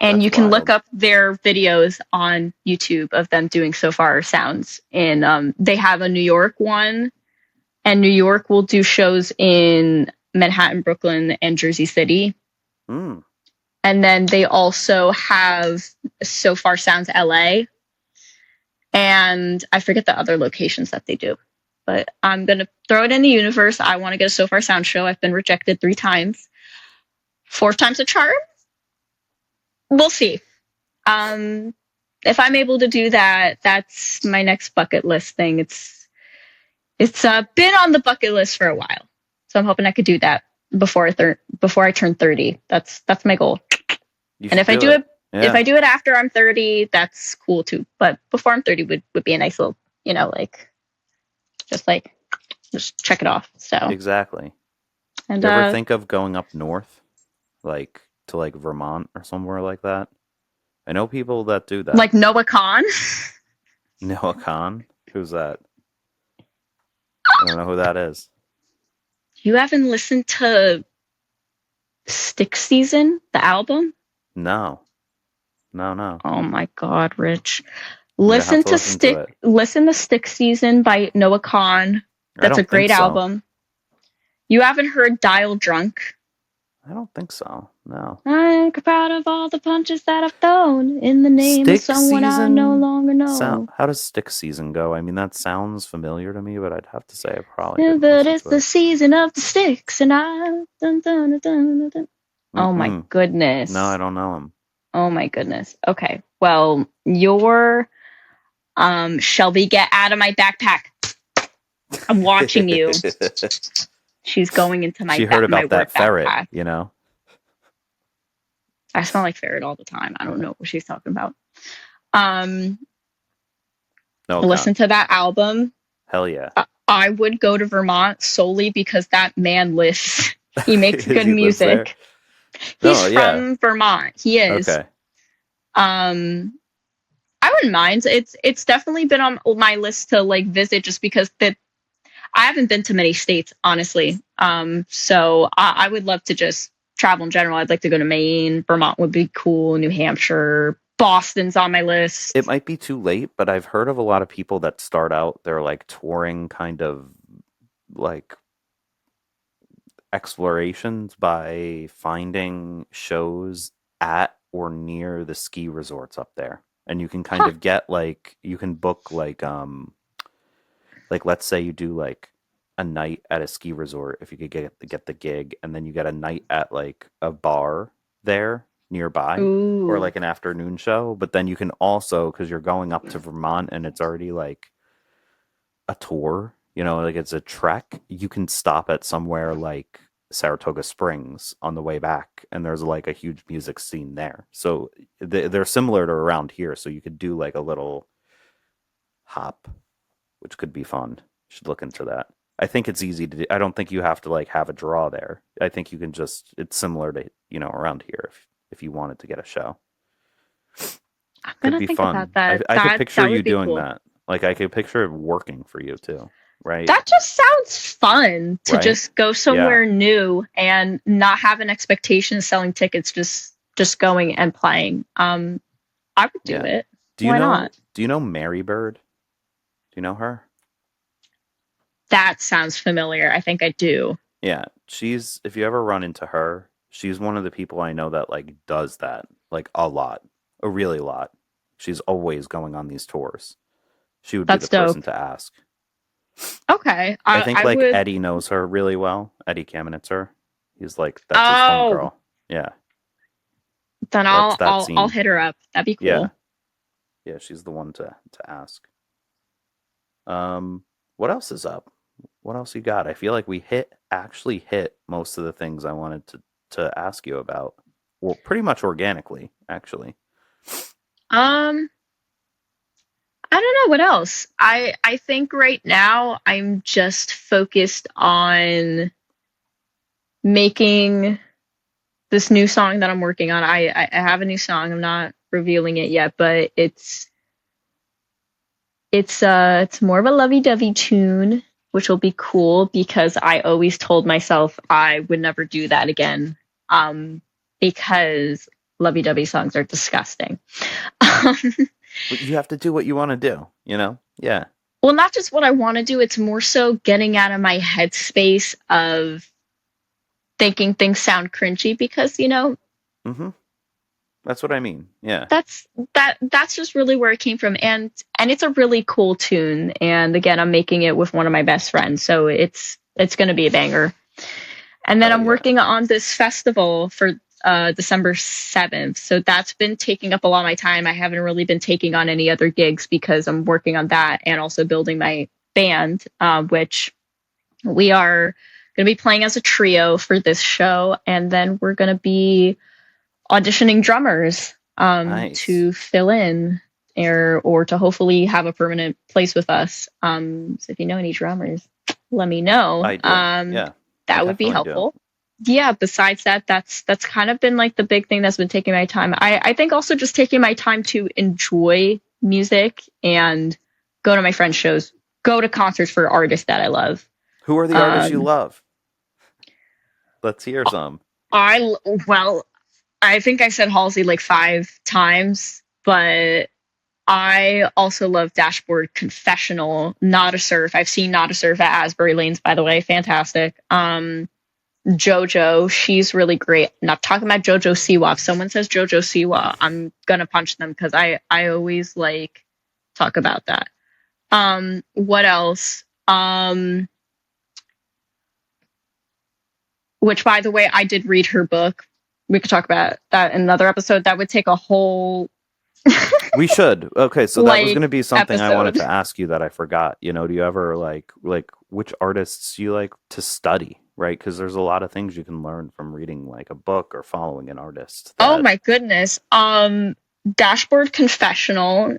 And That's you can wild. look up their videos on YouTube of them doing So Far Sounds. And they have a New York one, and New York will do shows in Manhattan, Brooklyn, and Jersey City. Mm. And then they also have So Far Sounds LA. And I forget the other locations that they do. But I'm going to throw it in the universe. I want to get a So Far Sound show. I've been rejected 3 times. 4th time's a charm. We'll see. If I'm able to do that, that's my next bucket list thing. It's been on the bucket list for a while, so I'm hoping I could do that before I turn 30. That's my goal. And if I do it, if I do it after I'm 30, that's cool too. But before I'm 30 would be a nice little, just check it off. So exactly. And you ever think of going up north, like to like Vermont or somewhere like that? I know people that do that. Like Noah Khan? Noah Khan? Who's that? I don't know who that is. You haven't listened to Stick Season, the album? No. Oh my God, Rich. Listen to Stick Season by Noah Khan. That's a great album. You haven't heard Dial Drunk? I don't think so. No. I'm proud of all the punches that I've thrown in the name of someone I no longer know. How does Stick Season go? I mean, that sounds familiar to me, but I'd have to say I probably Yeah, but it's the season of the sticks, and I... Oh my goodness. No, I don't know him. Oh my goodness. Okay. Well, your Shelby, get out of my backpack. I'm watching you. She's going into my She heard about that ferret, backpack. you know? I smell like ferret all the time. I don't know what she's talking about. Listen to that album. Hell yeah. I would go to Vermont solely because that man lives. He makes good He music. He's from Vermont. He is. Okay. I wouldn't mind. It's definitely been on my list to like visit just because I haven't been to many states, honestly. So I would love to just travel in general. I'd like to go to Maine. Vermont would be cool. New Hampshire, Boston's on my It list. might be too late, but I've heard of a lot of people that start out their like touring kind of like explorations by finding shows at or near the ski resorts up there. And you can kind Huh. of get like you can book like let's say you do like a night at a ski resort if you could get the gig, and then you get a night at like a bar there nearby, or Ooh. like an afternoon show. But then you can also, because you're going up to Vermont and it's already like a tour, you know, like it's a trek, you can stop at somewhere like Saratoga Springs on the way back, and there's like a huge music scene there. So they're similar to around here, so you could do like a little hop, which could be fun. You should look into that. I think it's easy to do. I don't think you have to like have a draw there. I think you can just, it's similar to, you know, around here if you wanted to get a show. I'm Could gonna be think about fun. that. I could picture That you would be doing cool. that. Like I could picture it working for you too, right? That just sounds fun to Right? just go Yeah, somewhere new and not have an expectation of selling tickets, just going and playing. I would do yeah. it. Why not? Do you know Mary Bird? Do you know her? That sounds familiar. I think I do. Yeah, she's, if you ever run into her, she's one of the people I know that like does that like a lot, a really lot. She's always going on these tours. She would be the That's person dope. to ask. Okay. I think I like would. Eddie knows her really well. Eddie Kamenetzer. He's like, that's his Oh, homegirl. Yeah, then that's that I'll scene. hit her up. That'd be Yeah, cool. yeah, she's the one to ask. What else is up? What else you got? I feel like we actually hit most of the things I wanted to ask you about, or pretty much organically, actually. Um, I don't know what else. I think right now I'm just focused on making this new song that I'm working on. I have a new song. I'm not revealing it yet, but it's more of a lovey-dovey tune, which will be cool because I always told myself I would never do that again. Um, because lovey-dovey songs are disgusting. Um, But you have to do what you want to do, you know? Yeah. well, not just what I want to do, it's more so getting out of my headspace of thinking things sound cringy because, Mm-hmm. That's what I mean. Yeah. that's just really where it came from, and it's a really cool tune, and again I'm making it with one of my best friends, so it's going to be a banger. And then Hell I'm yeah. working on this festival for December 7th, so that's been taking up a lot of my time. I haven't really been taking on any other gigs because I'm working on that and also building my band, which we are going to be playing as a trio for this show, and then we're going to be auditioning drummers Nice. to fill in or to hopefully have a permanent place with us. So if you know any drummers, let me know. I do. Yeah. I That would be definitely do. helpful. Yeah, besides that, that's kind of been like the big thing that's been taking my time. I think also just taking my time to enjoy music and go to my friends' shows, go to concerts for artists that I love. Who are the artists you Um, love? Let's hear some. I well, I think I said Halsey like 5 times, but I also love Dashboard Confessional, Not a Surf. I've seen Not a Surf at Asbury Lanes, by the way. Fantastic. JoJo, she's really great. Not talking about JoJo Siwa. If someone says JoJo Siwa, I'm gonna punch them because I always like talk about that. What else? Which by the way, I did read her book. We could talk about that in another episode. That would take a whole We should. Okay, so that was like going to be something I wanted episode. to ask you that I forgot. You know, do you ever like which artists you like to study, right? Because there's a lot of things you can learn from reading like a book or following an artist Oh that my goodness. Dashboard Confessional.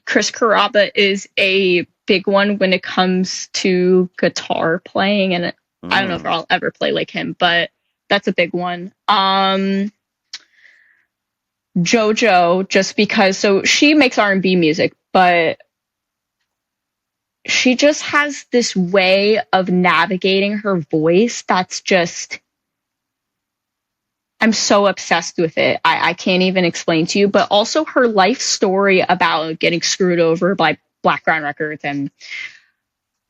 Chris Carrabba is a big one when it comes to guitar playing, and I don't know if mm, I'll ever play like him, but that's a big one. JoJo, just because, so she makes R&B music, but she just has this way of navigating her voice that's just I'm so obsessed with it. I can't even explain to you, but also her life story about getting screwed over by Blackground Records and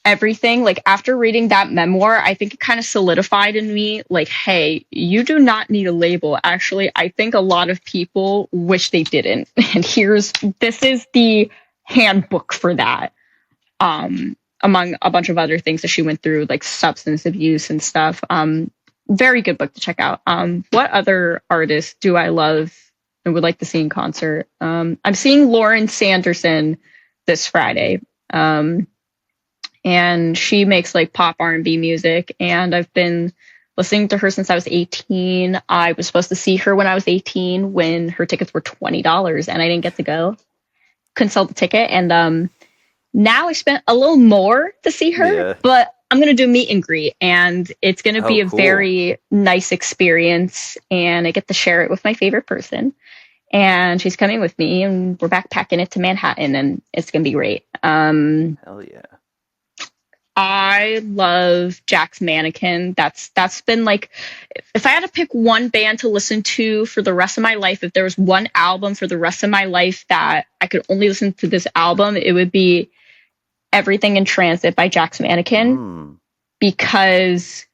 everything. Like after reading that memoir, I think it kind of solidified in me, like, hey, you do not need a label. Actually, I think a lot of people wish they didn't. And this is the handbook for that. Among a bunch of other things that she went through, like substance abuse and stuff. Very good book to check out. What other artists do I love and would like to see in concert? I'm seeing Lauren Sanderson this Friday. And she makes like pop R&B music, and I've been listening to her since I was 18. I was supposed to see her when I was 18 when her tickets were $20 and I didn't get to go. Couldn't sell the ticket, and now I spent a little more to see her, but I'm going to do meet and greet, and it's going to be a very nice experience, and I get to share it with my favorite person, and she's coming with me, and we're backpacking it to Manhattan, and it's going to be great. Hell yeah. I love Jack's Mannequin. That's been like, if I had to pick one band to listen to for the rest of my life, if there was one album for the rest of my life that I could only listen to this album, it would be Everything in Transit by Jack's Mannequin. Because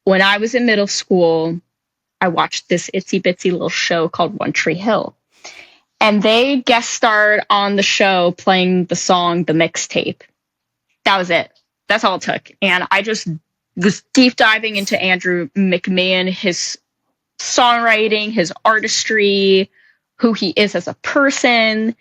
when I was in middle school, I watched this itsy bitsy little show called One Tree Hill. And they guest starred on the show playing the song The Mixtape. That was it. That's all it took. And I just was deep diving into Andrew McMahon, his songwriting, his artistry, who he is as a person.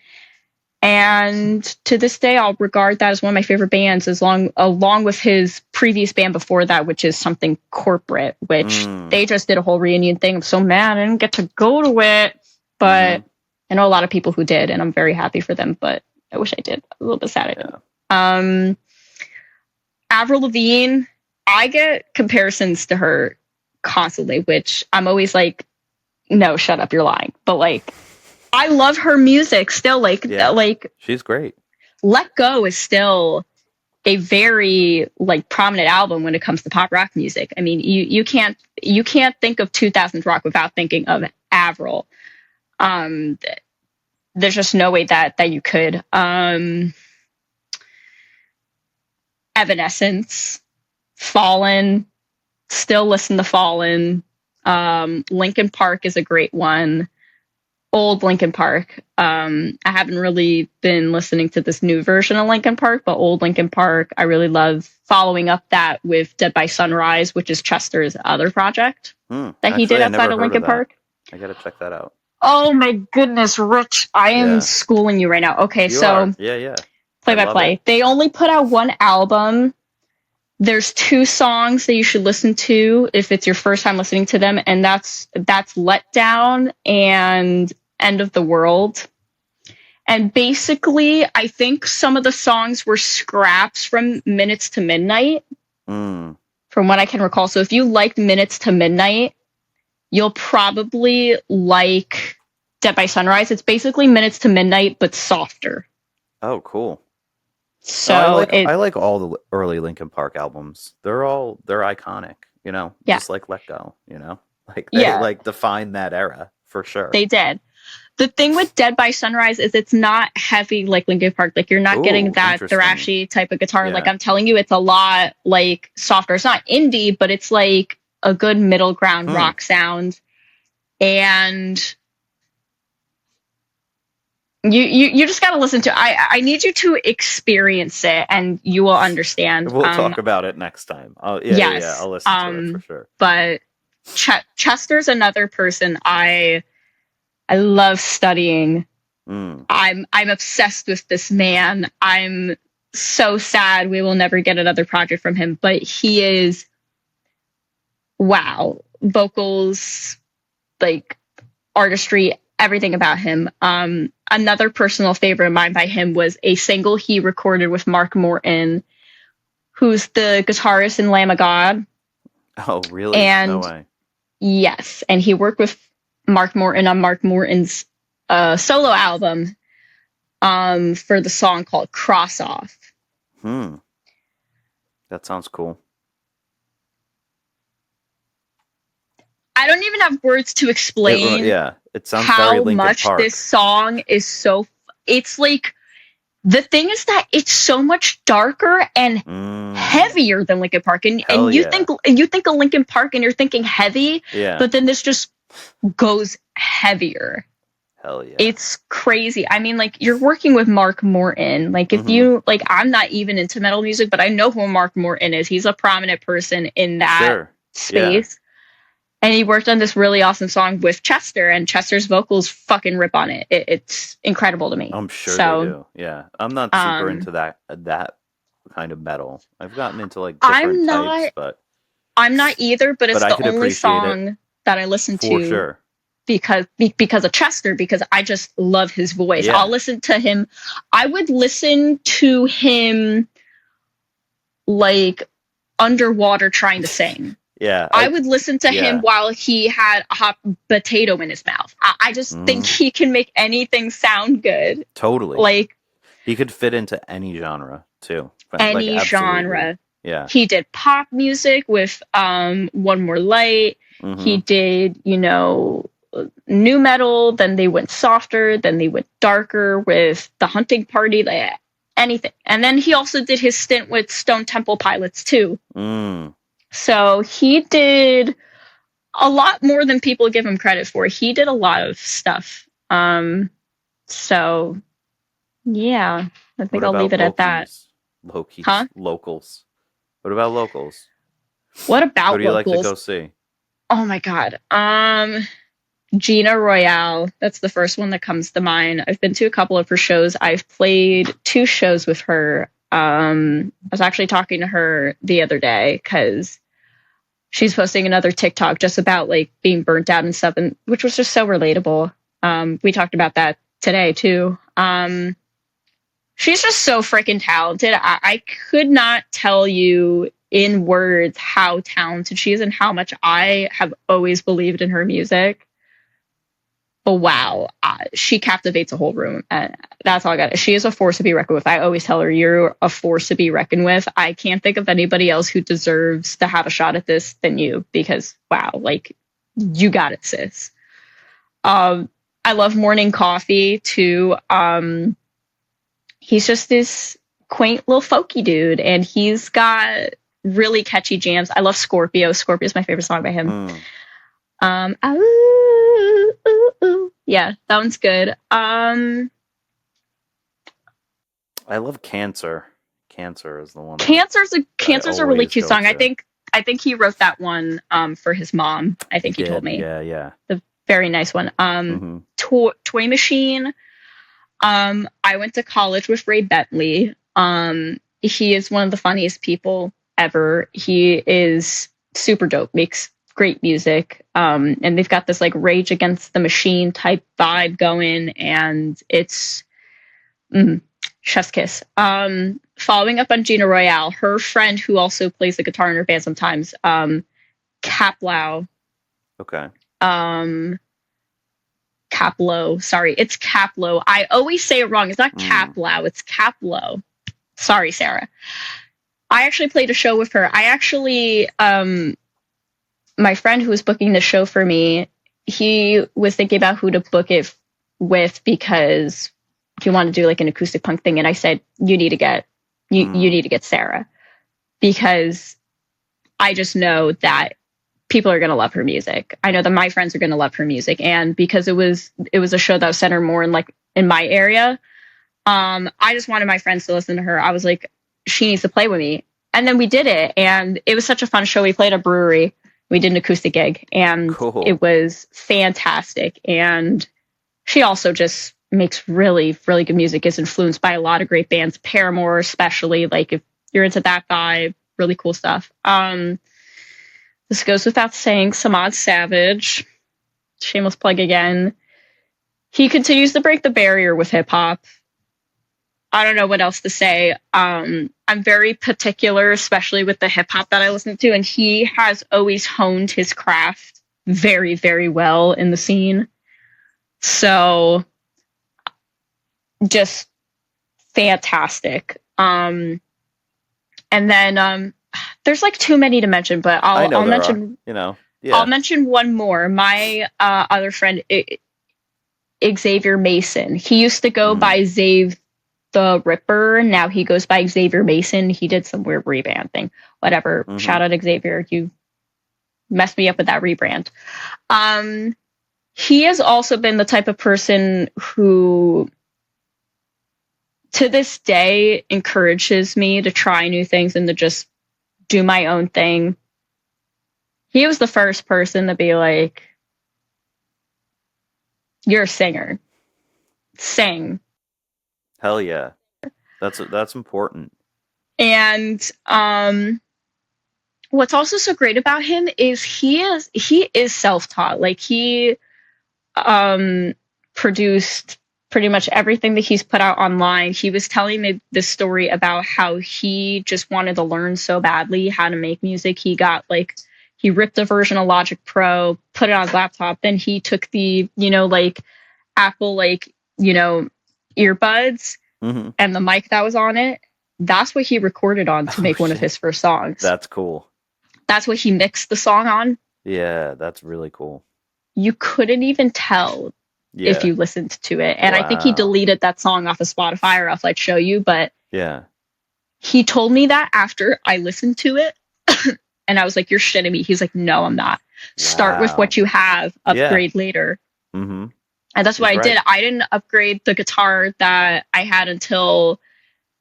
And to this day, I'll regard that as one of my favorite bands, along with his previous band before that, which is Something Corporate, which they just did a whole reunion thing. I'm so mad I didn't get to go to it. But I know a lot of people who did, and I'm very happy for them, but I wish I did. A little bit sad I didn't. Avril Lavigne, I get comparisons to her constantly, which I'm always like, no, shut up, you're lying. But like, I love her music still. Like she's great. Let Go is still a very like prominent album when it comes to pop rock music. I mean, you can't think of 2000s rock without thinking of Avril. There's just no way that you could. Evanescence, Fallen, still listen to Fallen. Linkin Park is a great one. Old Linkin Park. I haven't really been listening to this new version of Linkin Park, but old Linkin Park, I really love. Following up that with Dead by Sunrise, which is Chester's other project that he did outside of Linkin Park. I gotta check that out. Oh my goodness, Rich! I am schooling you right now. Okay, yeah. Play by play. They only put out one album. There's 2 songs that you should listen to if it's your first time listening to them, and that's Let Down and End of the World. And basically, I think some of the songs were scraps from Minutes to Midnight, from what I can recall. So if you liked Minutes to Midnight, you'll probably like Dead by Sunrise. It's basically Minutes to Midnight, but softer. Oh, cool. So I like all the early Linkin Park albums. They're iconic, just like Let Go, like they like define that era for sure. They did. The thing with Dead by Sunrise is it's not heavy like Linkin Park. Like you're not getting that thrashy type of guitar. Yeah. Like I'm telling you, it's a lot like softer. It's not indie, but it's like a good middle ground rock sound. And you just got to listen to. I need you to experience it, and you will understand. We'll talk about it next time. I'll listen to it for sure. But Chester's another person I love studying. I'm obsessed with this man. I'm so sad we will never get another project from him, but he is vocals, like artistry, everything about him. Another personal favorite of mine by him was a single he recorded with Mark Morton, who's the guitarist in Lamb of God. Oh, really? And no way. Yes, and he worked with Mark Morton on Mark Morton's solo album for the song called Cross Off. That sounds cool. I don't even have words to explain it sounds very how Linkin much this Park. song is so. It's like the thing is that it's so much darker and heavier than Linkin Park, and you think of Linkin Park and you're thinking heavy, but then this just goes heavier. Hell yeah. It's crazy. I mean, like, you're working with Mark Morton. Like, if you, like, I'm not even into metal music, but I know who Mark Morton is. He's a prominent person in that space. Yeah. And he worked on this really awesome song with Chester, and Chester's vocals fucking rip on it. It's incredible to me. I'm sure they do. Yeah. I'm not super into that kind of metal. I've gotten into, like, different types, but... I'm not either, but it's the only song that I listen to. For sure. Because of Chester, because I just love his voice. I'll listen to him. I would listen to him like underwater trying to sing. Yeah. I would listen to him while he had a hot potato in his mouth. I just think he can make anything sound good. Totally. Like, he could fit into any genre too. Any genre. Yeah. He did pop music with One More Light. He did, new metal, then they went softer, then they went darker with The Hunting Party, like anything. And then he also did his stint with Stone Temple Pilots too. So he did a lot more than people give him credit for. He did a lot of stuff. So yeah, I think I'll leave it at that. Locals. What about locals? What about locals? Who do you like to go see? Oh my God. Gina Royale. That's the first one that comes to mind. I've been to a couple of her shows. I've played 2 shows with her. I was actually talking to her the other day because she's posting another TikTok just about like being burnt out and stuff, which was just so relatable. We talked about that today too. She's just so freaking talented. I could not tell you in words how talented she is and how much I have always believed in her music. But wow, she captivates a whole room. And that's all I got. She is a force to be reckoned with. I always tell her, you're a force to be reckoned with. I can't think of anybody else who deserves to have a shot at this than you, because wow, like, you got it, sis. I love Morning Coffee too. He's just this quaint little folky dude, and he's got really catchy jams. I love Scorpio. Scorpio is my favorite song by him. Yeah, that one's good. I love Cancer. Cancer is the one. Cancer's a really cute song. I think he wrote that one for his mom. I think he told me. Yeah. The very nice one. Toy Machine. I went to college with Ray Bentley. He is one of the funniest people ever. He is super dope, makes great music. And they've got this like Rage Against the Machine type vibe going, and it's chef's kiss. Following up on Gina Royale, her friend who also plays the guitar in her band sometimes, Caplow. Okay. Caplow. Sorry, it's Caplow. I always say it wrong. It's not Caplow, it's Caplow. Sorry, Sarah. I actually played a show with her. My friend who was booking the show for me, he was thinking about who to book it with because he wanted to do like an acoustic punk thing. And I said, you need to get Sarah, because I just know that people are going to love her music. I know that my friends are going to love her music. And because it was a show that was centered more in my area, I just wanted my friends to listen to her. I was like, she needs to play with me. And then we did it. And it was such a fun show. We played at a brewery. We did an acoustic gig, and It was fantastic. And she also just makes really, really good music, is influenced by a lot of great bands, Paramore especially. Like, if you're into that vibe, really cool stuff. This goes without saying, Samad Savage, shameless plug again. He continues to break the barrier with hip hop. I don't know what else to say. I'm very particular, especially with the hip hop that I listen to, and he has always honed his craft very, very well in the scene. So, just fantastic. And then there's like too many to mention, but I'll mention. I'll Yeah. mention one more. My other friend, Xavier Mason, he used to go Mm. by Xav the Ripper. Now he goes by Xavier Mason. He did some weird rebrand thing. Whatever. Mm-hmm. Shout out Xavier. You messed me up with that rebrand. He has also been the type of person who, to this day, encourages me to try new things and to just do my own thing. He was the first person to be like, "You're a singer. Sing." Hell yeah. That's important. And what's also so great about him is he is self-taught. Like he produced pretty much everything that he's put out online. He was telling me this story about how he just wanted to learn so badly how to make music. He got like, he ripped a version of Logic Pro, put it on his laptop, then he took the, like Apple, earbuds Mm-hmm. and the mic that was on it. That's what he recorded on to make one of his first songs. That's cool. That's what he mixed the song on. Yeah, that's really cool. You couldn't even tell if you listened to it. And I think he deleted that song off of Spotify, or I'll show you. But yeah, he told me that after I listened to it. And I was like, "You're shitting me." He's like, "No, I'm not. Start with what you have, upgrade later." Mm-hmm. And that's what I did. I didn't upgrade the guitar that I had until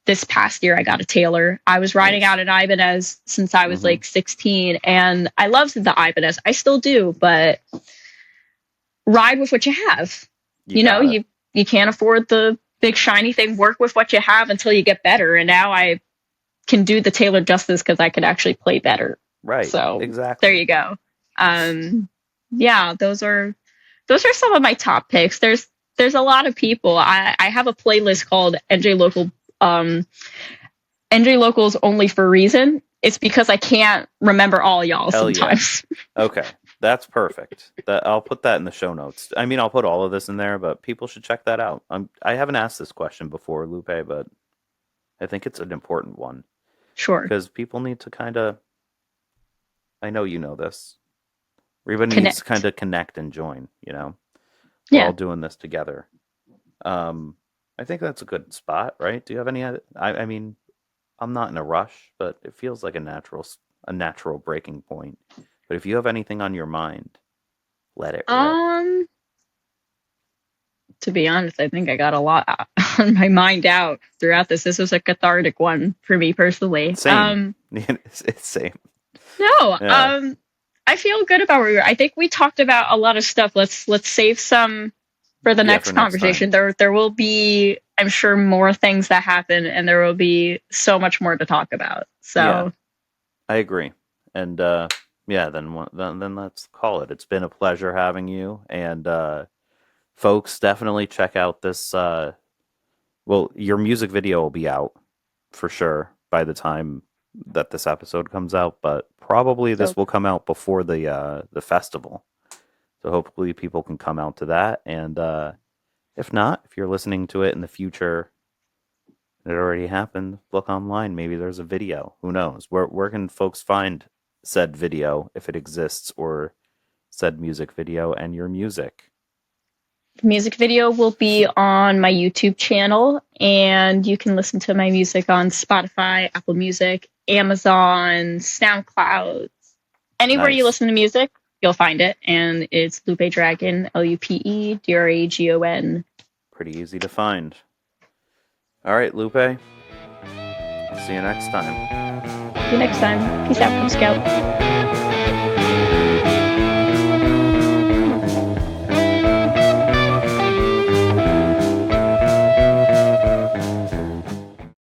this past year. I got a Taylor. I was riding out an Ibanez since I was like 16, and I loved the Ibanez. I still do, but ride with what you have. You can't afford the big shiny thing. Work with what you have until you get better. And now I can do the Taylor justice because I can actually play better. Right. So exactly. there you go. Yeah, those are some of my top picks. There's a lot of people. I have a playlist called NJ Local. NJ Locals only for a reason. It's because I can't remember all y'all sometimes. Yeah. Okay. That's perfect. I'll put that in the show notes. I mean, I'll put all of this in there, but people should check that out. I haven't asked this question before, Lupe, but I think it's an important one. Sure. Because people need to kind of, I know you know this, everybody needs to kind of connect and join, We're all doing this together. I think that's a good spot, right? Do you have any other, I mean, I'm not in a rush, but it feels like a natural breaking point. But if you have anything on your mind, let it rip. To be honest, I think I got a lot on my mind out throughout this. This was a cathartic one for me personally. Same. It's same. No, yeah. I feel good about where we were. I think we talked about a lot of stuff. Let's save some for the next conversation. There will be, I'm sure, more things that happen, and there will be so much more to talk about. So, yeah, I agree. And then let's call it. It's been a pleasure having you. And folks, definitely check out this. Your music video will be out for sure by the time that this episode comes out, but probably this will come out before the festival. So hopefully people can come out to that. And if not, if you're listening to it in the future, it already happened, look online. Maybe there's a video. Who knows? Where can folks find said video, if it exists, or said music video and your music? The music video will be on my YouTube channel, and you can listen to my music on Spotify, Apple Music, Amazon, SoundCloud. Anywhere you listen to music, you'll find it. And it's Lupe Dragon, Lupe Dragon. Pretty easy to find. All right, Lupe. See you next time. See you next time. Peace out, Cub Scout.